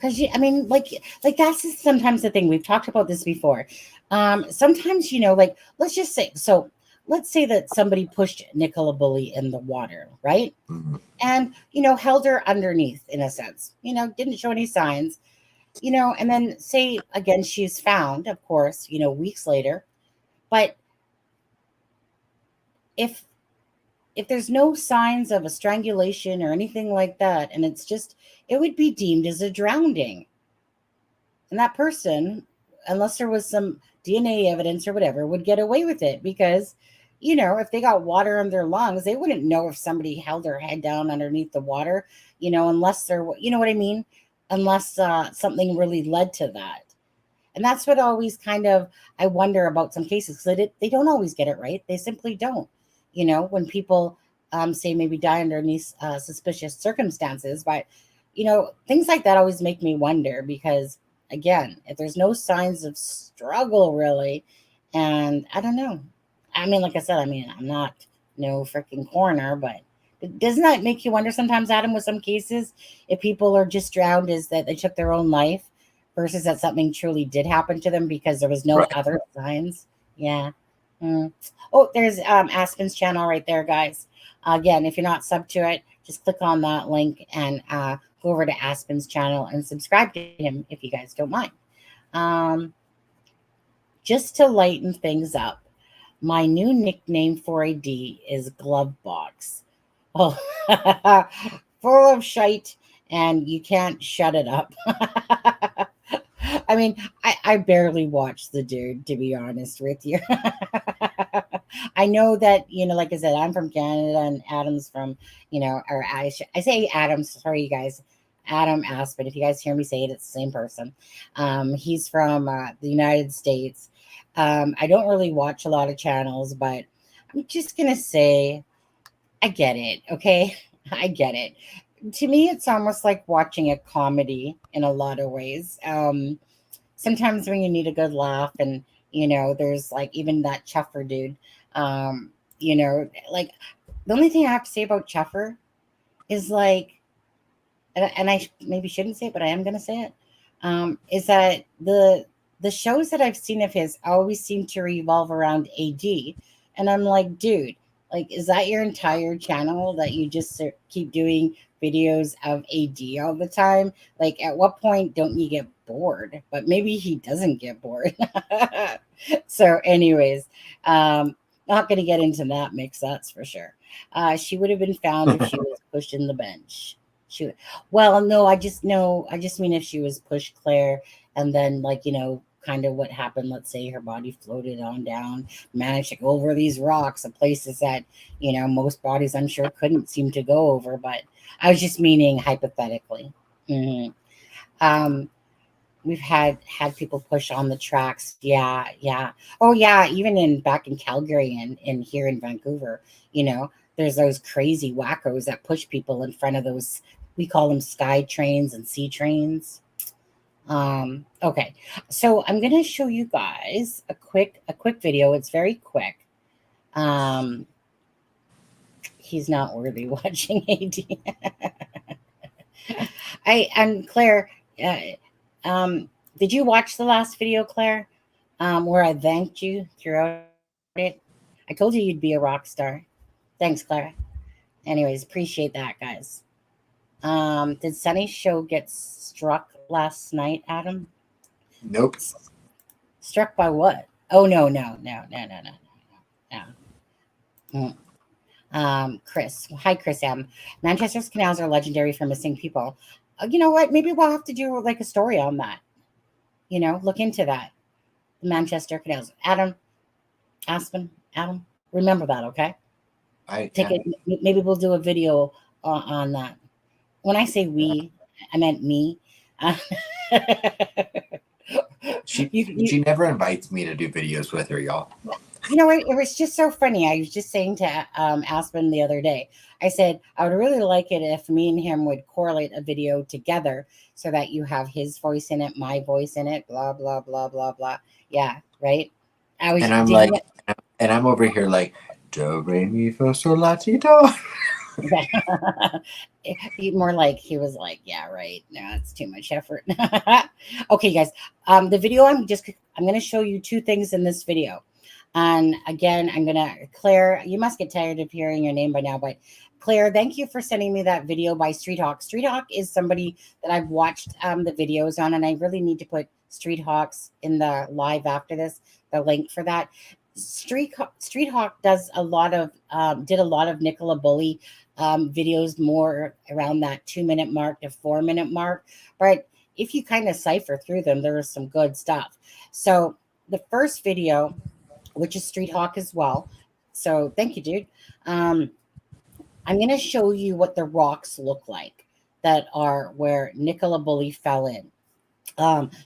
I mean, like that's just sometimes the thing. We've talked about this before. Sometimes, like let's just say, so let's say that somebody pushed Nicola Bully in the water, right? Mm-hmm. And held her underneath in a sense. Didn't show any signs. And then say again she's found, of course, weeks later. But if there's no signs of a strangulation or anything like that, and it would be deemed as a drowning. And that person, unless there was some DNA evidence or whatever, would get away with it because, if they got water in their lungs, they wouldn't know if somebody held their head down underneath the water, unless what I mean? Unless something really led to that. And that's what always kind of I wonder about some cases, because they don't always get it right. They simply don't. When people say maybe die underneath suspicious circumstances, but things like that always make me wonder because, again, if there's no signs of struggle really, and I don't know. I mean, like I said, I'm not no freaking coroner, but doesn't that make you wonder sometimes, Adam, with some cases, if people are just drowned, is that they took their own life versus that something truly did happen to them because there was no other signs? Yeah. Oh, there's Aspen's channel right there, guys. Again, if you're not sub to it, just click on that link and go over to Aspen's channel and subscribe to him if you guys don't mind. Just to lighten things up, my new nickname for a D is Glove Box. Oh, full of shite, and you can't shut it up. I mean, I barely watch the dude, to be honest with you. I know that, like I said, I'm from Canada and Adam's from, or I say Adam, sorry, you guys, Adam Aspen. If you guys hear me say it, it's the same person. He's from the United States. I don't really watch a lot of channels, but I'm just going to say I get it, okay? I get it. To me, it's almost like watching a comedy in a lot of ways. Sometimes when you need a good laugh and, there's like even that Chuffer dude, like the only thing I have to say about Chuffer is like, and I maybe shouldn't say it, but I am going to say it, is that the shows that I've seen of his always seem to revolve around AD. And I'm like, dude, like, is that your entire channel that you just keep doing videos of AD all the time? Like, at what point don't you get bored? But maybe he doesn't get bored. So anyways, not going to get into that mix, that's for sure. She would have been found if she was pushed in the bench. No, I just mean if she was pushed, Claire, and then, like, kind of what happened. Let's say her body floated on down, managed to go over these rocks, the places that, you know, most bodies I'm sure couldn't seem to go over. But I was just meaning hypothetically. Mm-hmm. We've had people push on the tracks. Yeah. Oh yeah, even in back in Calgary and here in Vancouver, you know, there's those crazy wackos that push people in front of those, we call them sky trains and sea trains. Okay, so I'm gonna show you guys a quick video. It's very quick. He's not worthy watching AD. And Claire, did you watch the last video, Claire, where I thanked you throughout it? I told you you'd be a rock star. Thanks, Claire. Anyways, appreciate that, guys. Did Sunny's show get struck last night, Adam? Nope. Struck by what? Oh, no. Chris. Hi, Chris M. Manchester's canals are legendary for missing people. You know what? Maybe we'll have to do like a story on that. You know, look into that. The Manchester canals. Adam, Aspen, Adam, remember that, okay? Maybe we'll do a video on that. When I say we, I meant me. She never invites me to do videos with her, y'all. You know, it was just so funny. I was just saying to Aspen the other day, I said, I would really like it if me and him would correlate a video together so that you have his voice in it, my voice in it, blah, blah, blah, blah, blah. Yeah, right? I'm over here like, do, re, mi, fa, sol, la, ti, do. More like he was like, yeah, right. No, it's too much effort. Okay, guys. The video I'm going to show you two things in this video. And again, Claire, you must get tired of hearing your name by now, but Claire, thank you for sending me that video by Street Hawk. Street Hawk is somebody that I've watched the videos on, and I really need to put Street Hawks in the live after this, the link for that. Street Hawk does did a lot of Nicola Bully videos, more around that 2-minute mark to 4-minute mark. But if you kind of cipher through them, there is some good stuff. So the first video, which is Street Hawk as well. So thank you, dude. I'm going to show you what the rocks look like that are where Nicola Bully fell in.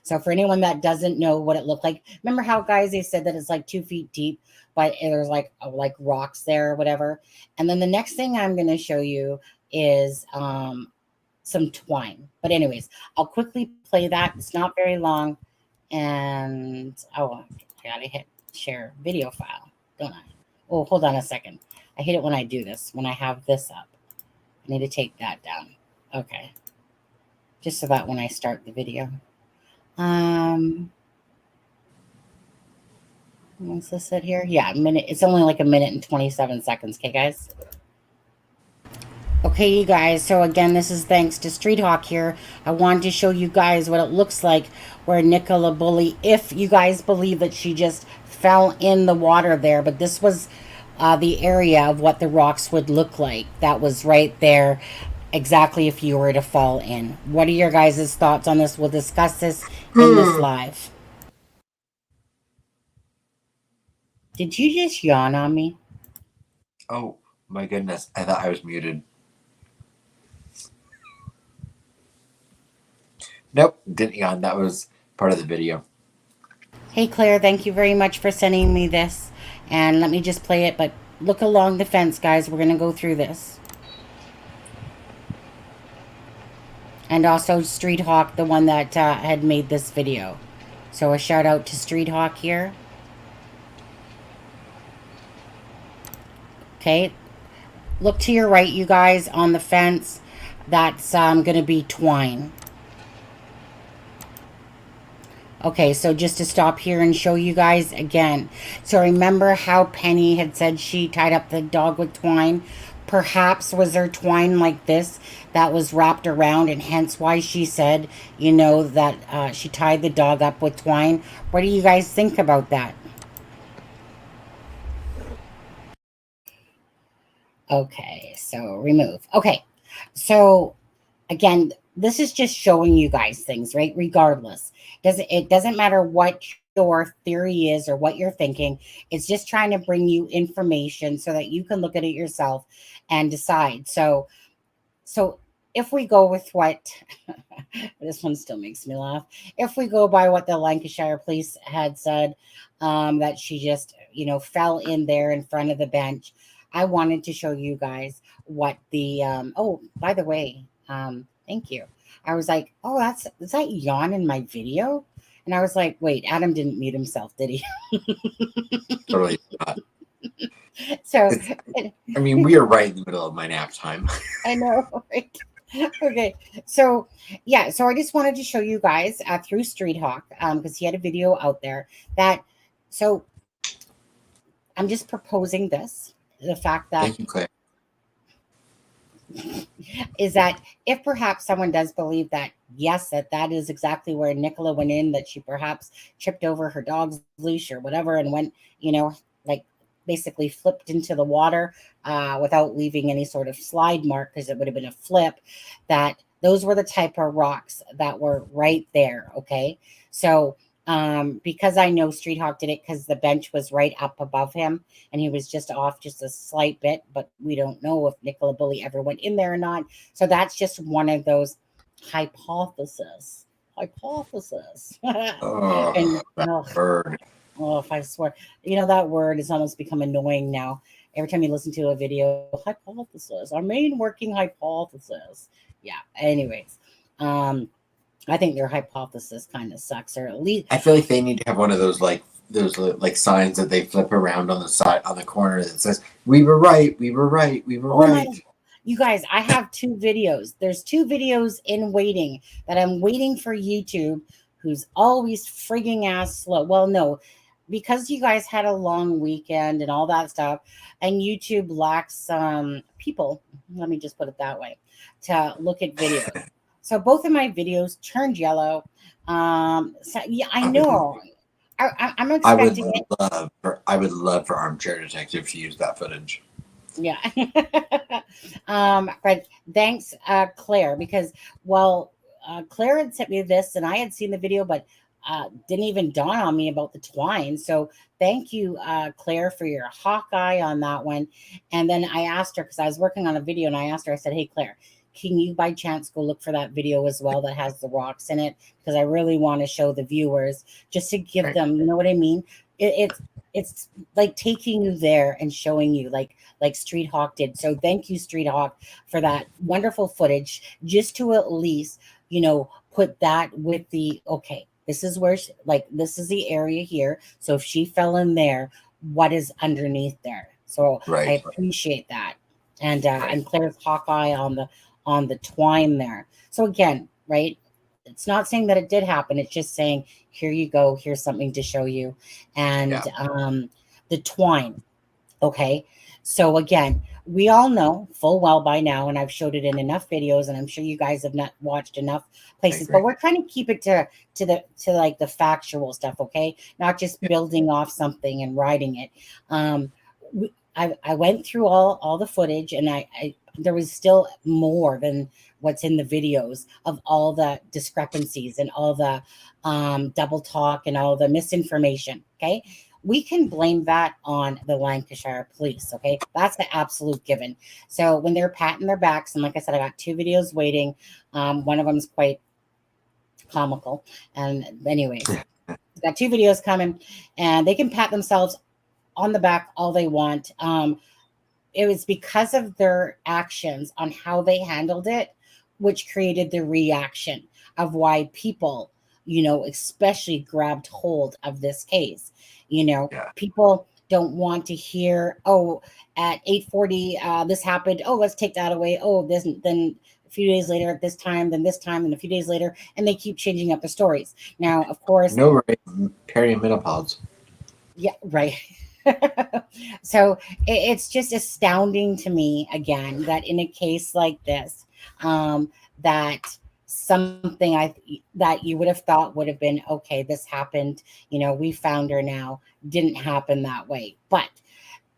So for anyone that doesn't know what it looked like, remember how, guys, they said that it's like 2 feet deep, but there's like rocks there or whatever. And then the next thing I'm going to show you is some twine. But anyways, I'll quickly play that. It's not very long. And I gotta hit share video file, don't I? Oh, hold on a second. I hate it when I do this, when I have this up. I need to take that down. Okay. Just so that when I start the video. Once this sit here? Yeah, a minute. It's only like 1 minute and 27 seconds. Okay, guys? Okay, you guys. So again, this is thanks to Street Hawk here. I wanted to show you guys what it looks like where Nicola Bully, if you guys believe that she just fell in the water there, but this was the area of what the rocks would look like. That was right there, exactly if you were to fall in. What are your guys' thoughts on this? We'll discuss this in this live. Did you just yawn on me? Oh, my goodness. I thought I was muted. Nope, didn't yawn. That was part of the video. Hey, Claire, thank you very much for sending me this. And let me just play it, but look along the fence, guys. We're going to go through this. And also Street Hawk, the one that had made this video. So a shout out to Street Hawk here. Okay. Look to your right, you guys, on the fence. That's going to be twine. Okay, so just to stop here and show you guys again. So remember how Penny had said she tied up the dog with twine? Perhaps was there twine like this that was wrapped around, and hence why she said, you know, that she tied the dog up with twine. What do you guys think about that? Okay, so remove. Okay, so again, this is just showing you guys things, right? Regardless, it doesn't matter what your theory is or what you're thinking. It's just trying to bring you information so that you can look at it yourself and decide. So if we go with what this one still makes me laugh. If we go by what the Lancashire police had said, that she just, fell in there in front of the bench. I wanted to show you guys what the, oh, by the way, thank you. I was like, oh, is that yawn in my video? And I was like, wait, Adam didn't mute himself, did he? Totally not. So, I mean, we are right in the middle of my nap time. I know, right? Okay, so yeah, so I just wanted to show you guys through Street Hawk, because he had a video out there that, so I'm just proposing this, the fact that Thank you, Claire. is that if perhaps someone does believe that, yes, that is exactly where Nicola went in, that she perhaps tripped over her dog's leash or whatever and went, like basically flipped into the water without leaving any sort of slide mark, because it would have been a flip, that those were the type of rocks that were right there. Okay. So because I know Street Hawk did it because the bench was right up above him and he was just off just a slight bit, but we don't know if Nicola Bully ever went in there or not. So that's just one of those hypotheses. Oh, And that bird. oh, if I swear, that word has almost become annoying now. Every time you listen to a video, hypothesis, our main working hypothesis. Yeah. Anyways, I think their hypothesis kind of sucks, or at least I feel like they need to have one of those signs that they flip around on the side on the corner that says, "We were right, we were right, we were right." You guys, I have 2 videos. There's 2 videos in waiting that I'm waiting for YouTube, who's always frigging ass slow. Well, no, because you guys had a long weekend and all that stuff, and YouTube lacks people, let me just put it that way, to look at videos. So both of my videos turned yellow. So yeah, I know. I'm expecting it. I would love for Armchair Detective to use that footage. Yeah. But thanks, Claire, because Claire had sent me this and I had seen the video, but didn't even dawn on me about the twine. So thank you, Claire, for your hawk eye on that one. And then I asked her, because I was working on a video, and I asked her, I said, hey, Claire, can you by chance go look for that video as well that has the rocks in it? Because I really want to show the viewers, just to give them, you know what I mean? It's like taking you there and showing you like Street Hawk did. So thank you, Street Hawk, for that wonderful footage, just to at least, put that with the, okay, this is where, this is the area here. So if she fell in there, what is underneath there? So I appreciate that. And and Claire's Hawkeye on the twine there. So again, right, it's not saying that it did happen. It's just saying, here you go. Here's something to show you. And the twine. Okay. So again, we all know full well by now, and I've showed it in enough videos, and I'm sure you guys have not watched enough places, but we're trying to keep it to like the factual stuff. Okay. Not just building off something and writing it. I went through all the footage, and I there was still more than what's in the videos of all the discrepancies and all the double talk and all the misinformation. Okay. We can blame that on the Lancashire police. Okay. That's the absolute given. So when they're patting their backs, and like I said, I got 2 videos waiting. One of them is quite comical. And anyways, got 2 videos coming, and they can pat themselves on the back all they want. It was because of their actions on how they handled it, which created the reaction of why people, especially grabbed hold of this case. People don't want to hear, oh, at 8:40, this happened. Oh, let's take that away. Oh, this, then a few days later at this time, then this time, and a few days later, and they keep changing up the stories. Now, of course, no, perimenopause. Yeah, right. So it's just astounding to me, again, that in a case like this, that something that you would have thought would have been, okay, this happened, we found her now, didn't happen that way. But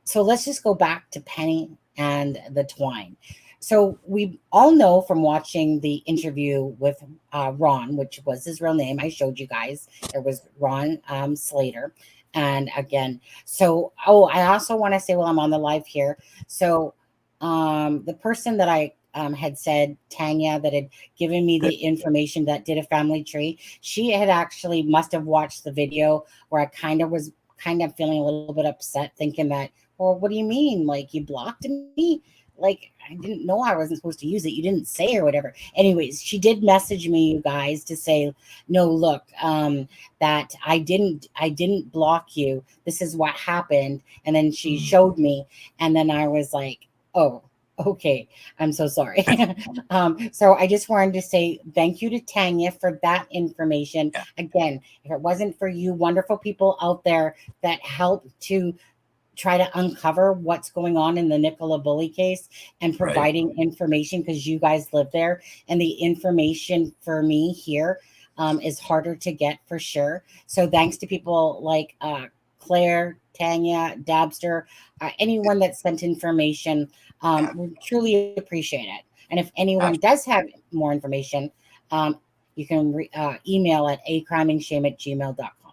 so let's just go back to Penny and the twine. So we all know from watching the interview with Ron, which was his real name. I showed you guys. There was Ron Slater. And again, so, I also want to say while I'm on the live here. So the person that I had said, Tanya, that had given me the information that did a family tree, she had actually must have watched the video where I was kind of feeling a little bit upset, thinking that, well, what do you mean? Like, you blocked me? Like, I didn't know I wasn't supposed to use it. You didn't say or whatever. Anyways, she did message me, you guys, to say, no, look, that I didn't block you. This is what happened. And then she showed me, and then I was like, oh, okay, I'm so sorry. So I just wanted to say thank you to Tanya for that information. Yeah. Again, if it wasn't for you wonderful people out there that helped to try to uncover what's going on in the Nicola Bully case and providing information, because you guys live there, and the information for me here is harder to get for sure. So thanks to people like Claire, Tanya, Dabster, anyone that sent information. We truly appreciate it. And if anyone does have more information, you can email at acrimingshame@gmail.com.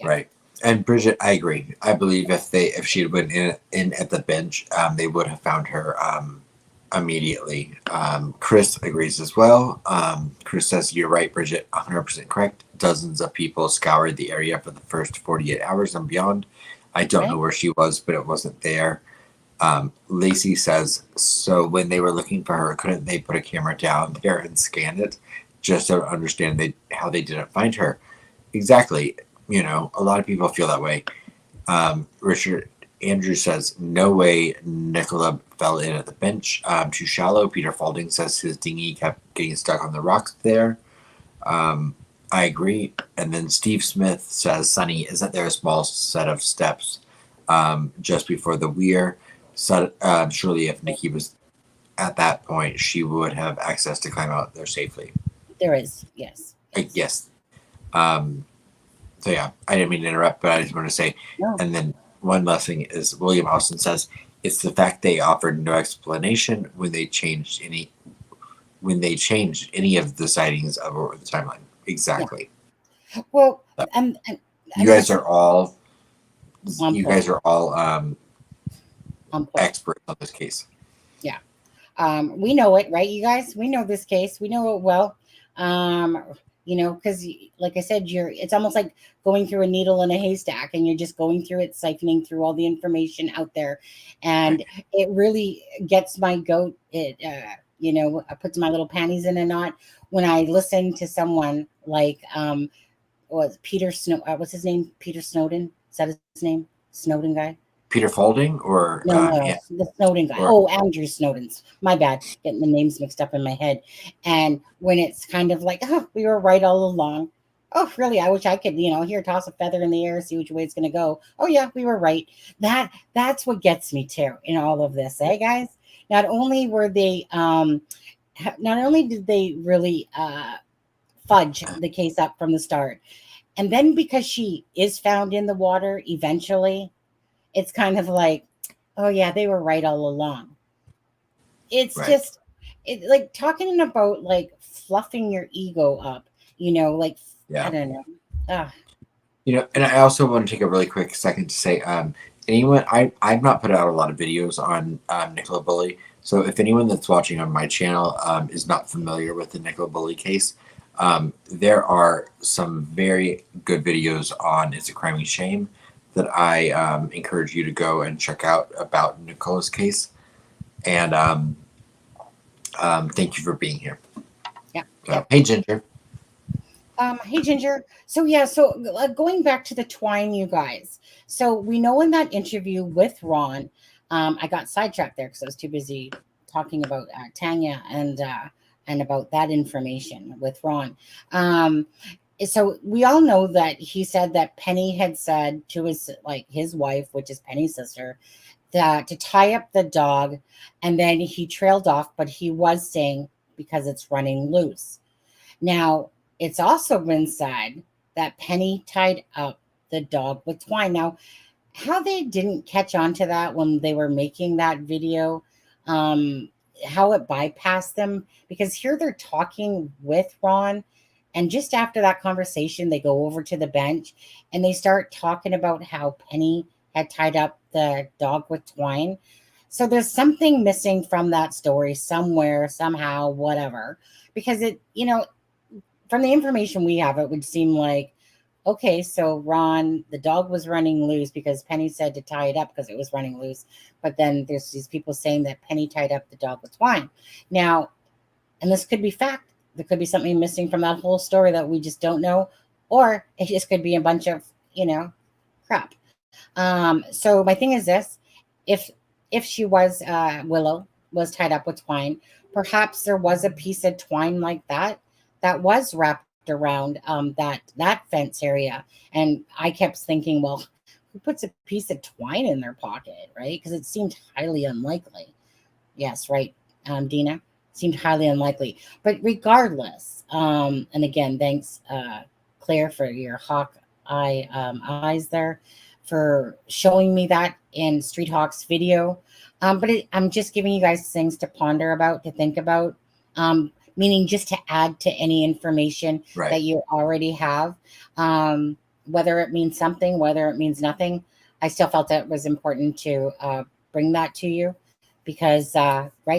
Yeah. Right. And Bridget, I agree. I believe if she had went in at the bench, they would have found her immediately. Chris agrees as well. Chris says, you're right, Bridget, 100% correct. Dozens of people scoured the area for the first 48 hours and beyond. I don't know where she was, but it wasn't there. Lacey says, so when they were looking for her, couldn't they put a camera down there and scan it? Just to understand how they didn't find her. Exactly. You know, a lot of people feel that way. Richard Andrew says, no way Nicola fell in at the bench. Too shallow. Peter Falding says his dinghy kept getting stuck on the rocks there. I agree. And then Steve Smith says, Sonny, isn't there a small set of steps just before the weir? So, surely if Nikki was at that point, she would have access to climb out there safely. There is, yes. Yes. So yeah, I didn't mean to interrupt, but I just want to say, and then one last thing is William Austin says, it's the fact they offered no explanation when they changed any of the sightings over the timeline. Exactly. Yeah. Well, and you guys are all experts on this case. Yeah. We know it, right, you guys? We know this case. We know it well. You know, because like I said, it's almost like going through a needle in a haystack, and you're just going through it, siphoning through all the information out there. And it really gets my goat. It, you know, puts my little panties in a knot when I listen to someone like, what's his name? Peter Snowden? Is that his name? Snowden guy? Peter Falding or no, the Snowden guy. Andrew Snowden's. My bad, getting the names mixed up in my head. And when it's kind of like, oh, we were right all along. Oh, really? I wish I could, here, toss a feather in the air, see which way it's going to go. Oh, yeah, we were right. That's what gets me too in all of this, guys? Not only were they, not only did they really fudge the case up from the start, and then because she is found in the water eventually, it's kind of like, oh yeah, they were right all along. It's just, like talking about like fluffing your ego up, like, I don't know. And I also want to take a really quick second to say, anyone, I've not put out a lot of videos on Nicola Bully. So if anyone that's watching on my channel is not familiar with the Nicola Bully case, there are some very good videos on It's a Crime and Shame that I encourage you to go and check out about Nicola's case. And thank you for being here. Yeah. Hey, Ginger. Hey, Ginger. So, going back to the twine, you guys. So we know in that interview with Ron, I got sidetracked there because I was too busy talking about Tanya and about that information with Ron. So we all know that he said that Penny had said to his wife, which is Penny's sister, that to tie up the dog, and then he trailed off, but he was saying because it's running loose. Now, it's also been said that Penny tied up the dog with twine. Now, how they didn't catch on to that when they were making that video, how it bypassed them, because here they're talking with Ron, and just after that conversation they go over to the bench and they start talking about how Penny had tied up the dog with twine. So there's something missing from that story somewhere, somehow, whatever, because it, from the information we have, it would seem like, okay, so Ron, the dog was running loose because Penny said to tie it up because it was running loose. But then there's these people saying that Penny tied up the dog with twine. Now, and this could be fact. There could be something missing from that whole story that we just don't know. Or it just could be a bunch of, crap. So my thing is this. If she was, Willow was tied up with twine, perhaps there was a piece of twine like that was wrapped around that fence area. And I kept thinking, well, who puts a piece of twine in their pocket, right? Because it seemed highly unlikely. Yes, right, Dina? Seemed highly unlikely. But regardless, and again, thanks, Claire, for your hawk eye eyes there, for showing me that in Street Hawk's video. But I'm just giving you guys things to ponder about, to think about, meaning just to add to any information that you already have, whether it means something, whether it means nothing. I still felt that it was important to bring that to you because,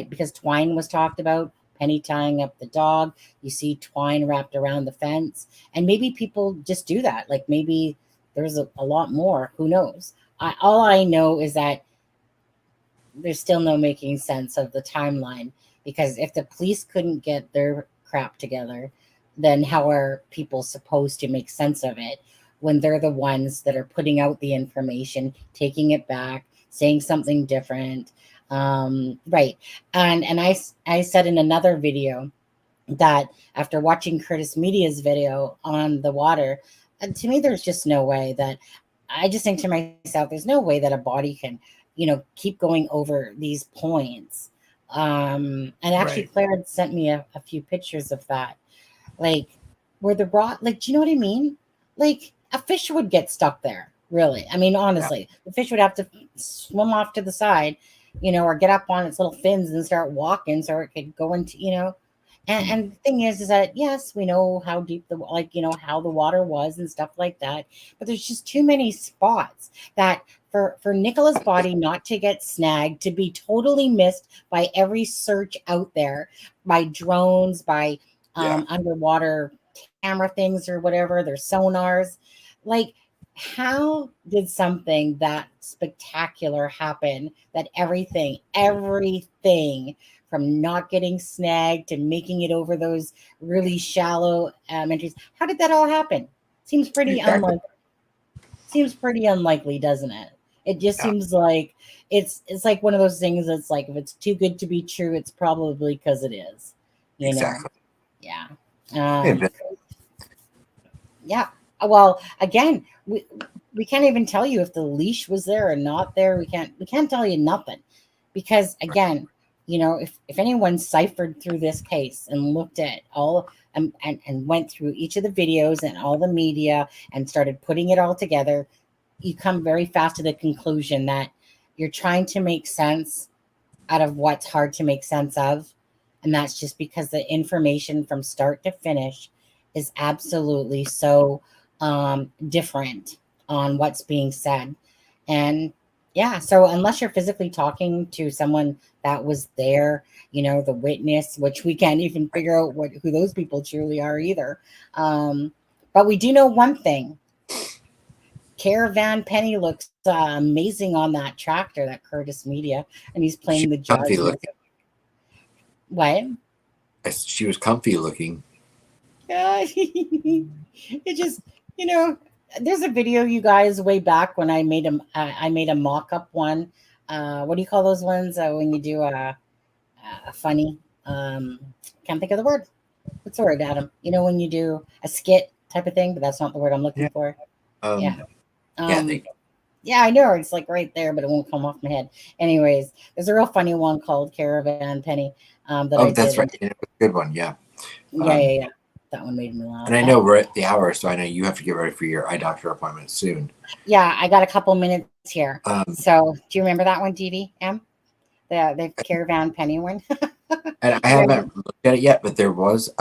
because twine was talked about, Penny tying up the dog. You see twine wrapped around the fence, and maybe people just do that. Like maybe there's a lot more. Who knows? All I know is that there's still no making sense of the timeline, because if the police couldn't get their crap together, then how are people supposed to make sense of it when they're the ones that are putting out the information, taking it back, saying something different? Right. And I said in another video that after watching Curtis Media's video on the water, to me, there's just no way that, I just think to myself, there's no way that a body can, keep going over these points. And actually Claire had sent me a few pictures of that. Like where the rock, like, do you know what I mean? Like a fish would get stuck there, really. I mean, honestly, the fish would have to swim off to the side, or get up on its little fins and start walking so it could go into, and the thing is that, yes, we know how deep how the water was and stuff like that, but there's just too many spots that for Nicola's body not to get snagged, to be totally missed by every search out there, by drones, by underwater camera things or whatever, their sonars. Like, how did something that spectacular happen, that everything from not getting snagged to making it over those really shallow entries, how did that all happen? Seems pretty unlikely. Seems pretty unlikely, doesn't it? It just seems like it's like one of those things that's like, if it's too good to be true, it's probably because it is. Exactly. Yeah. Yeah. Well, again, we can't even tell you if the leash was there or not there. We can't tell you nothing, because again, if anyone ciphered through this case and looked at all and went through each of the videos and all the media and started putting it all together, you come very fast to the conclusion that you're trying to make sense out of what's hard to make sense of. And that's just because the information from start to finish is absolutely so different on what's being said. And so unless you're physically talking to someone that was there, the witness, which we can't even figure out who those people truly are either. But we do know one thing. Caravan Penny looks amazing on that tractor, that Curtis Media, and he's playing the judge. Comfy looking. What? She was comfy looking. Yeah, it just, there's a video, you guys, way back when I made a mock-up one. What do you call those ones when you do a funny? Can't think of the word. What's the word, Adam? When you do a skit type of thing, but that's not the word I'm looking for. Yeah, I know. It's like right there, but it won't come off my head. Anyways, there's a real funny one called Caravan Penny. That's right. It was a good one. Yeah. Yeah. That one made me laugh. And I know we're at the hour, so I know you have to get ready for your eye doctor appointment soon. Yeah, I got a couple minutes here. So do you remember that one, DVM? the caravan penny one. And I haven't looked at it yet, but there was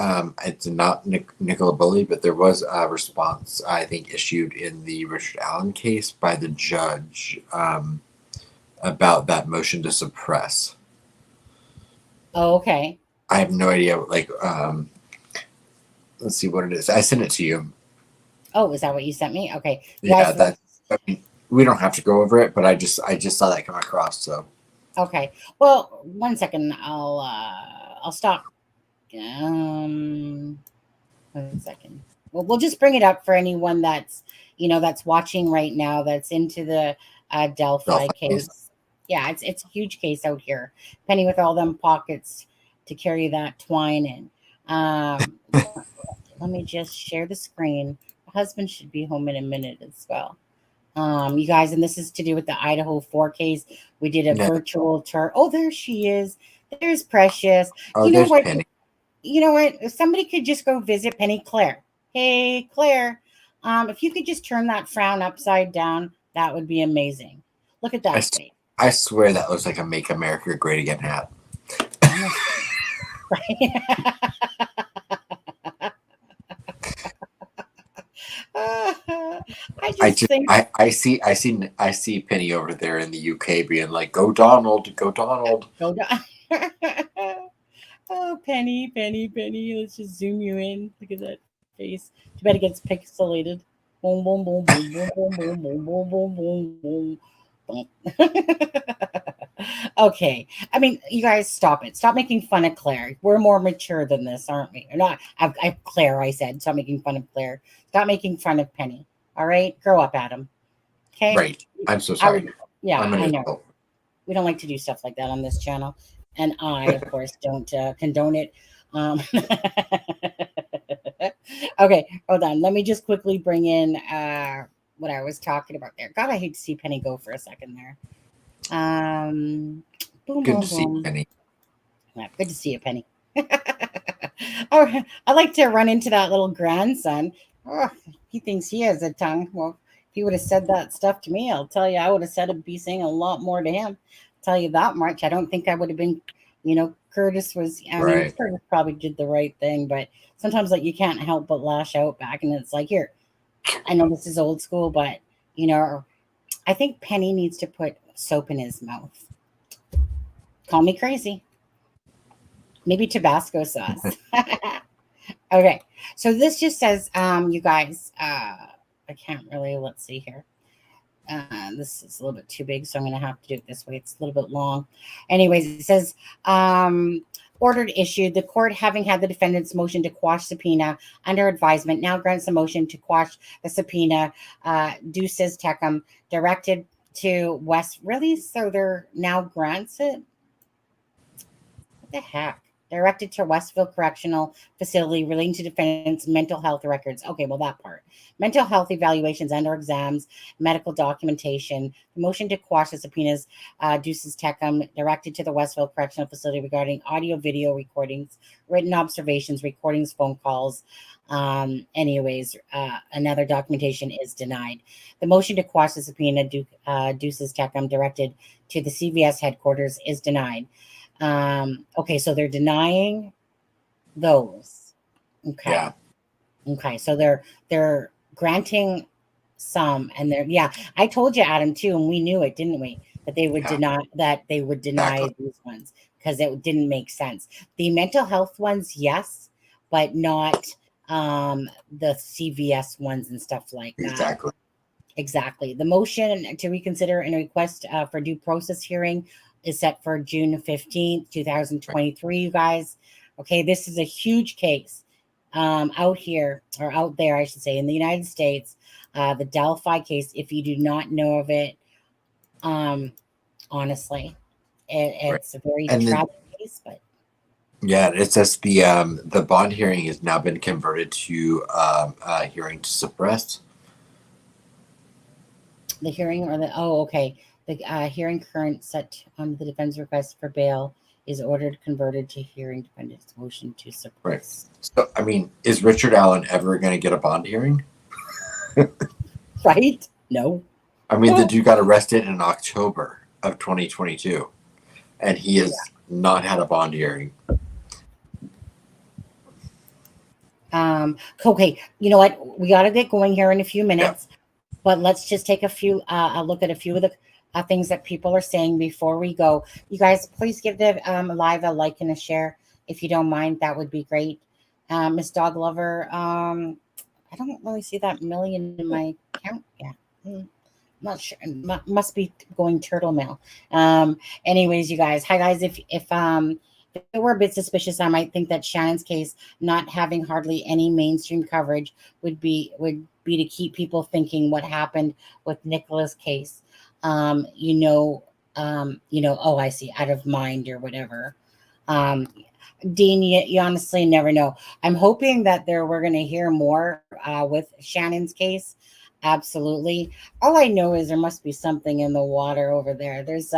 it's not Nicola Bully, but there was a response I think issued in the Richard Allen case by the judge about that motion to suppress. Oh, okay. I have no idea. Like, let's see what it is. I sent it to you. Oh, is that what you sent me? Okay. Yeah, that. I mean, we don't have to go over it, but I just saw that come across. So. Okay. Well, 1 second. I'll stop. 1 second. Well, we'll just bring it up for anyone that's that's watching right now. That's into the Delphi case. Yeah, it's a huge case out here. Penny with all them pockets to carry that twine in. Let me just share the screen. My husband should be home in a minute as well. You guys, and this is to do with the Idaho 4 case. We did a virtual tour. Oh, there she is. There's Precious. Oh, you know what? Penny. You know what? If somebody could just go visit Penny Claire. Hey, Claire. If you could just turn that frown upside down, that would be amazing. Look at that face. I swear that looks like a Make America Great Again hat. I see Penny over there in the UK being like, "Go Donald, go Donald." Go Oh, Penny. Let's just zoom you in. Look at that face. Too bad it gets pixelated. Boom, boom, boom, boom, boom, boom, boom, boom, boom, boom, boom, boom. Okay. I mean, you guys stop it. Stop making fun of Claire. We're more mature than this, aren't we? Or not. Claire, I said. Stop making fun of Claire. Stop making fun of Penny. All right? Grow up, Adam. Okay? Right. I'm so sorry. I know. We don't like to do stuff like that on this channel. And I, of course, don't condone it. Okay, hold on. Let me just quickly bring in what I was talking about there. God, I hate to see Penny go for a second there. Good to see you, Penny. Yeah, good to see you, Penny. Oh, I like to run into that little grandson. Oh, he thinks he has a tongue. Well, if he would have said that stuff to me, I'll tell you, I would have be saying a lot more to him. I'll tell you that much. I don't think I would have been, Curtis was, I mean, Curtis probably did the right thing, but sometimes like you can't help but lash out back. And it's like, here, I know this is old school, but I think Penny needs to put soap in his mouth. Call me crazy. Maybe Tabasco sauce. Okay. So this just says, you guys, I can't really, let's see here. This is a little bit too big, so I'm going to have to do it this way. It's a little bit long. Anyways, it says, ordered issued. The court, having had the defendant's motion to quash subpoena under advisement, now grants a motion to quash the subpoena. Deuces Tecum directed to West. Really? So they're now grants it? What the heck? Directed to Westville Correctional Facility relating to defendant's mental health records. Okay, well, that part. Mental health evaluations and/or exams, medical documentation. The motion to quash the subpoenas, Deuces Tecum, directed to the Westville Correctional Facility regarding audio, video recordings, written observations, recordings, phone calls. Anyways, another documentation is denied. The motion to quash the subpoena, Deuces Tecum, directed to the CVS headquarters is denied. Okay, so they're denying those. Okay. Yeah. Okay, so they're granting some, and I told you, Adam, too, and we knew it, didn't we? That they would deny these ones because it didn't make sense. The mental health ones, yes, but not the CVS ones and stuff like that. Exactly. The motion to reconsider and request for due process hearing is set for June 15th, 2023, you guys. Okay, this is a huge case out there, I should say, in the United States. The Delphi case, if you do not know of it, honestly, it's a very tragic case, but yeah, it says the bond hearing has now been converted to a hearing to suppress. The hearing okay. The hearing current set on the defense request for bail is ordered converted to hearing defendant's motion to suppress. Right. So, I mean, is Richard Allen ever going to get a bond hearing? Right? No. I mean, the dude got arrested in October of 2022. and he has not had a bond hearing. Okay, you know what? We got to get going here in a few minutes, but let's just take a look at a few of the things that people are saying before we go. You guys, please give the live a like and a share if you don't mind. That would be great. Miss Dog Lover, I don't really see that million in my account yet. Not sure. Must be going turtle mail. Anyways, you guys, hi guys. If it were a bit suspicious, I might think that Shannon's case not having hardly any mainstream coverage would be to keep people thinking what happened with Nicola's case. Oh, I see, out of mind or whatever. Dean, you honestly never know. I'm hoping that we're going to hear more with Shannon's case. Absolutely. All I know is there must be something in the water over there. There's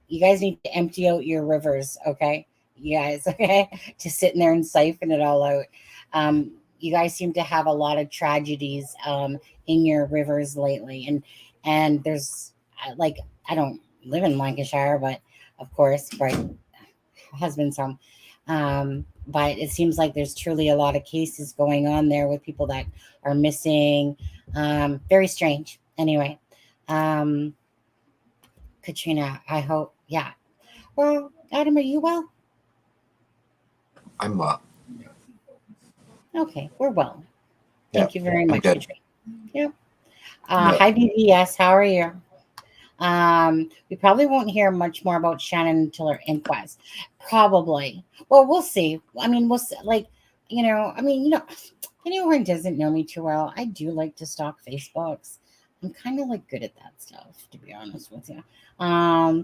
you guys need to empty out your rivers, okay? You guys, okay? Just sitting there and siphon it all out. You guys seem to have a lot of tragedies in your rivers lately, and there's like, I don't live in Lancashire, but of course, right, husband's home. But it seems like there's truly a lot of cases going on there with people that are missing. Very strange. Anyway, Katrina, I hope, yeah. Well, Adam, are you well? I'm well. Okay, we're well. Thank you very much, good. Katrina. Yeah. Hi, BBS. How are you? We probably won't hear much more about Shannon until her inquest. Probably. Well, we'll see. I mean, we'll see. Like, anyone doesn't know me too well, I do like to stalk Facebooks. I'm kind of like good at that stuff, to be honest with you.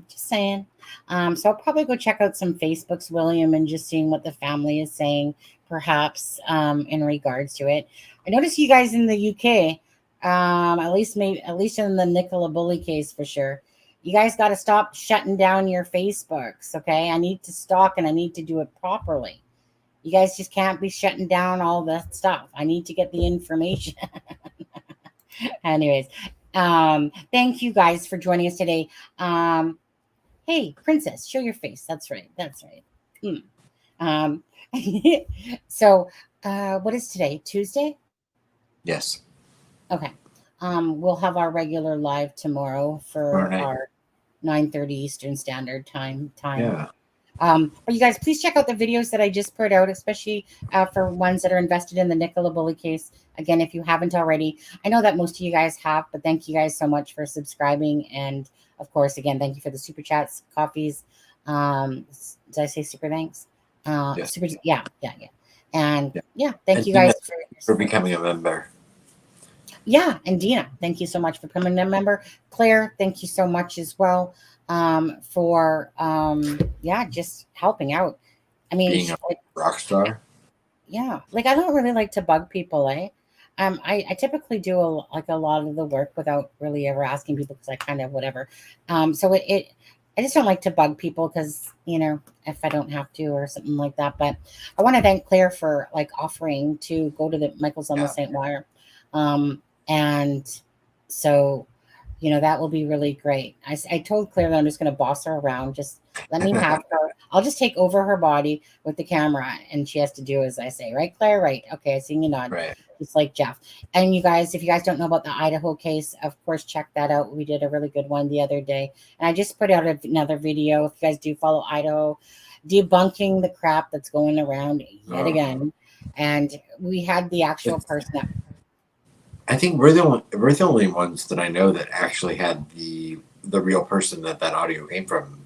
Just saying. So I'll probably go check out some Facebooks, William, and just seeing what the family is saying, perhaps, in regards to it. I noticed you guys in the UK, at least in the Nicola Bully case for sure. You guys got to stop shutting down your Facebooks, okay? I need to stalk and I need to do it properly. You guys just can't be shutting down all the stuff. I need to get the information. Anyways, thank you guys for joining us today. Hey, Princess, show your face. That's right. So, what is today? Tuesday? Yes. Okay. We'll have our regular live tomorrow for our 9:30 Eastern Standard Time. Yeah. But you guys, please check out the videos that I just put out, especially for ones that are invested in the Nicola Bully case. Again, if you haven't already, I know that most of you guys have, but thank you guys so much for subscribing. And of course, again, thank you for the super chats, coffees. Did I say super thanks? Yes. Super, yeah. And thank you guys for becoming a member. Yeah, and Dina, thank you so much for becoming a member. Claire, thank you so much as well for just helping out. I mean, being a rock star. Yeah, like I don't really like to bug people, eh? I typically do a lot of the work without really ever asking people because I kind of whatever. So I just don't like to bug people because if I don't have to or something like that. But I want to thank Claire for like offering to go to the Michael's on the St. Wire. And so, that will be really great. I told Claire that I'm just going to boss her around. Just let me have her. I'll just take over her body with the camera and she has to do as I say. Right, Claire? Right. Okay. I see you nod. Right. It's like Jeff. And you guys, if you guys don't know about the Idaho case, of course, check that out. We did a really good one the other day. And I just put out another video. If you guys do follow Idaho, debunking the crap that's going around yet again. And we had the actual person that I think we're the only ones that I know that actually had the real person that audio came from.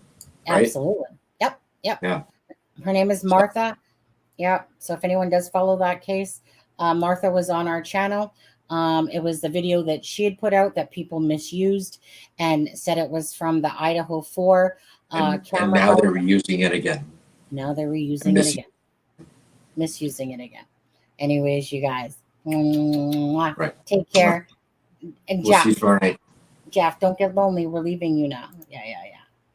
Right? Absolutely. Yep. Yeah. Her name is Martha. Yeah. So if anyone does follow that case, Martha was on our channel. It was the video that she had put out that people misused and said it was from the Idaho 4 camera. And now they're reusing it again. Misusing it again. Anyways, you guys. Right. Take care. And We'll see you tomorrow night. Jeff, don't get lonely. We're leaving you now. Yeah.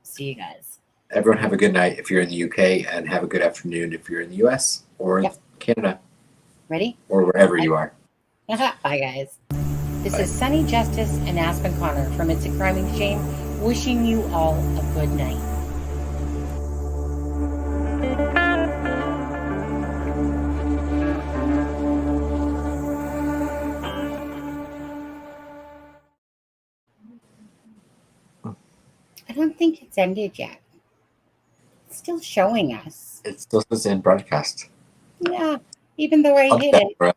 See you guys. Everyone have a good night if you're in the UK, and have a good afternoon if you're in the US or Canada. Ready? Or wherever you are. Bye, guys. This is Sunny Justice and Aspen Connor from It's a Crime and Shame, wishing you all a good night. don't think it's ended yet. It's still showing us. It still says in broadcast. Yeah, even though I I'll hit check, it. bro.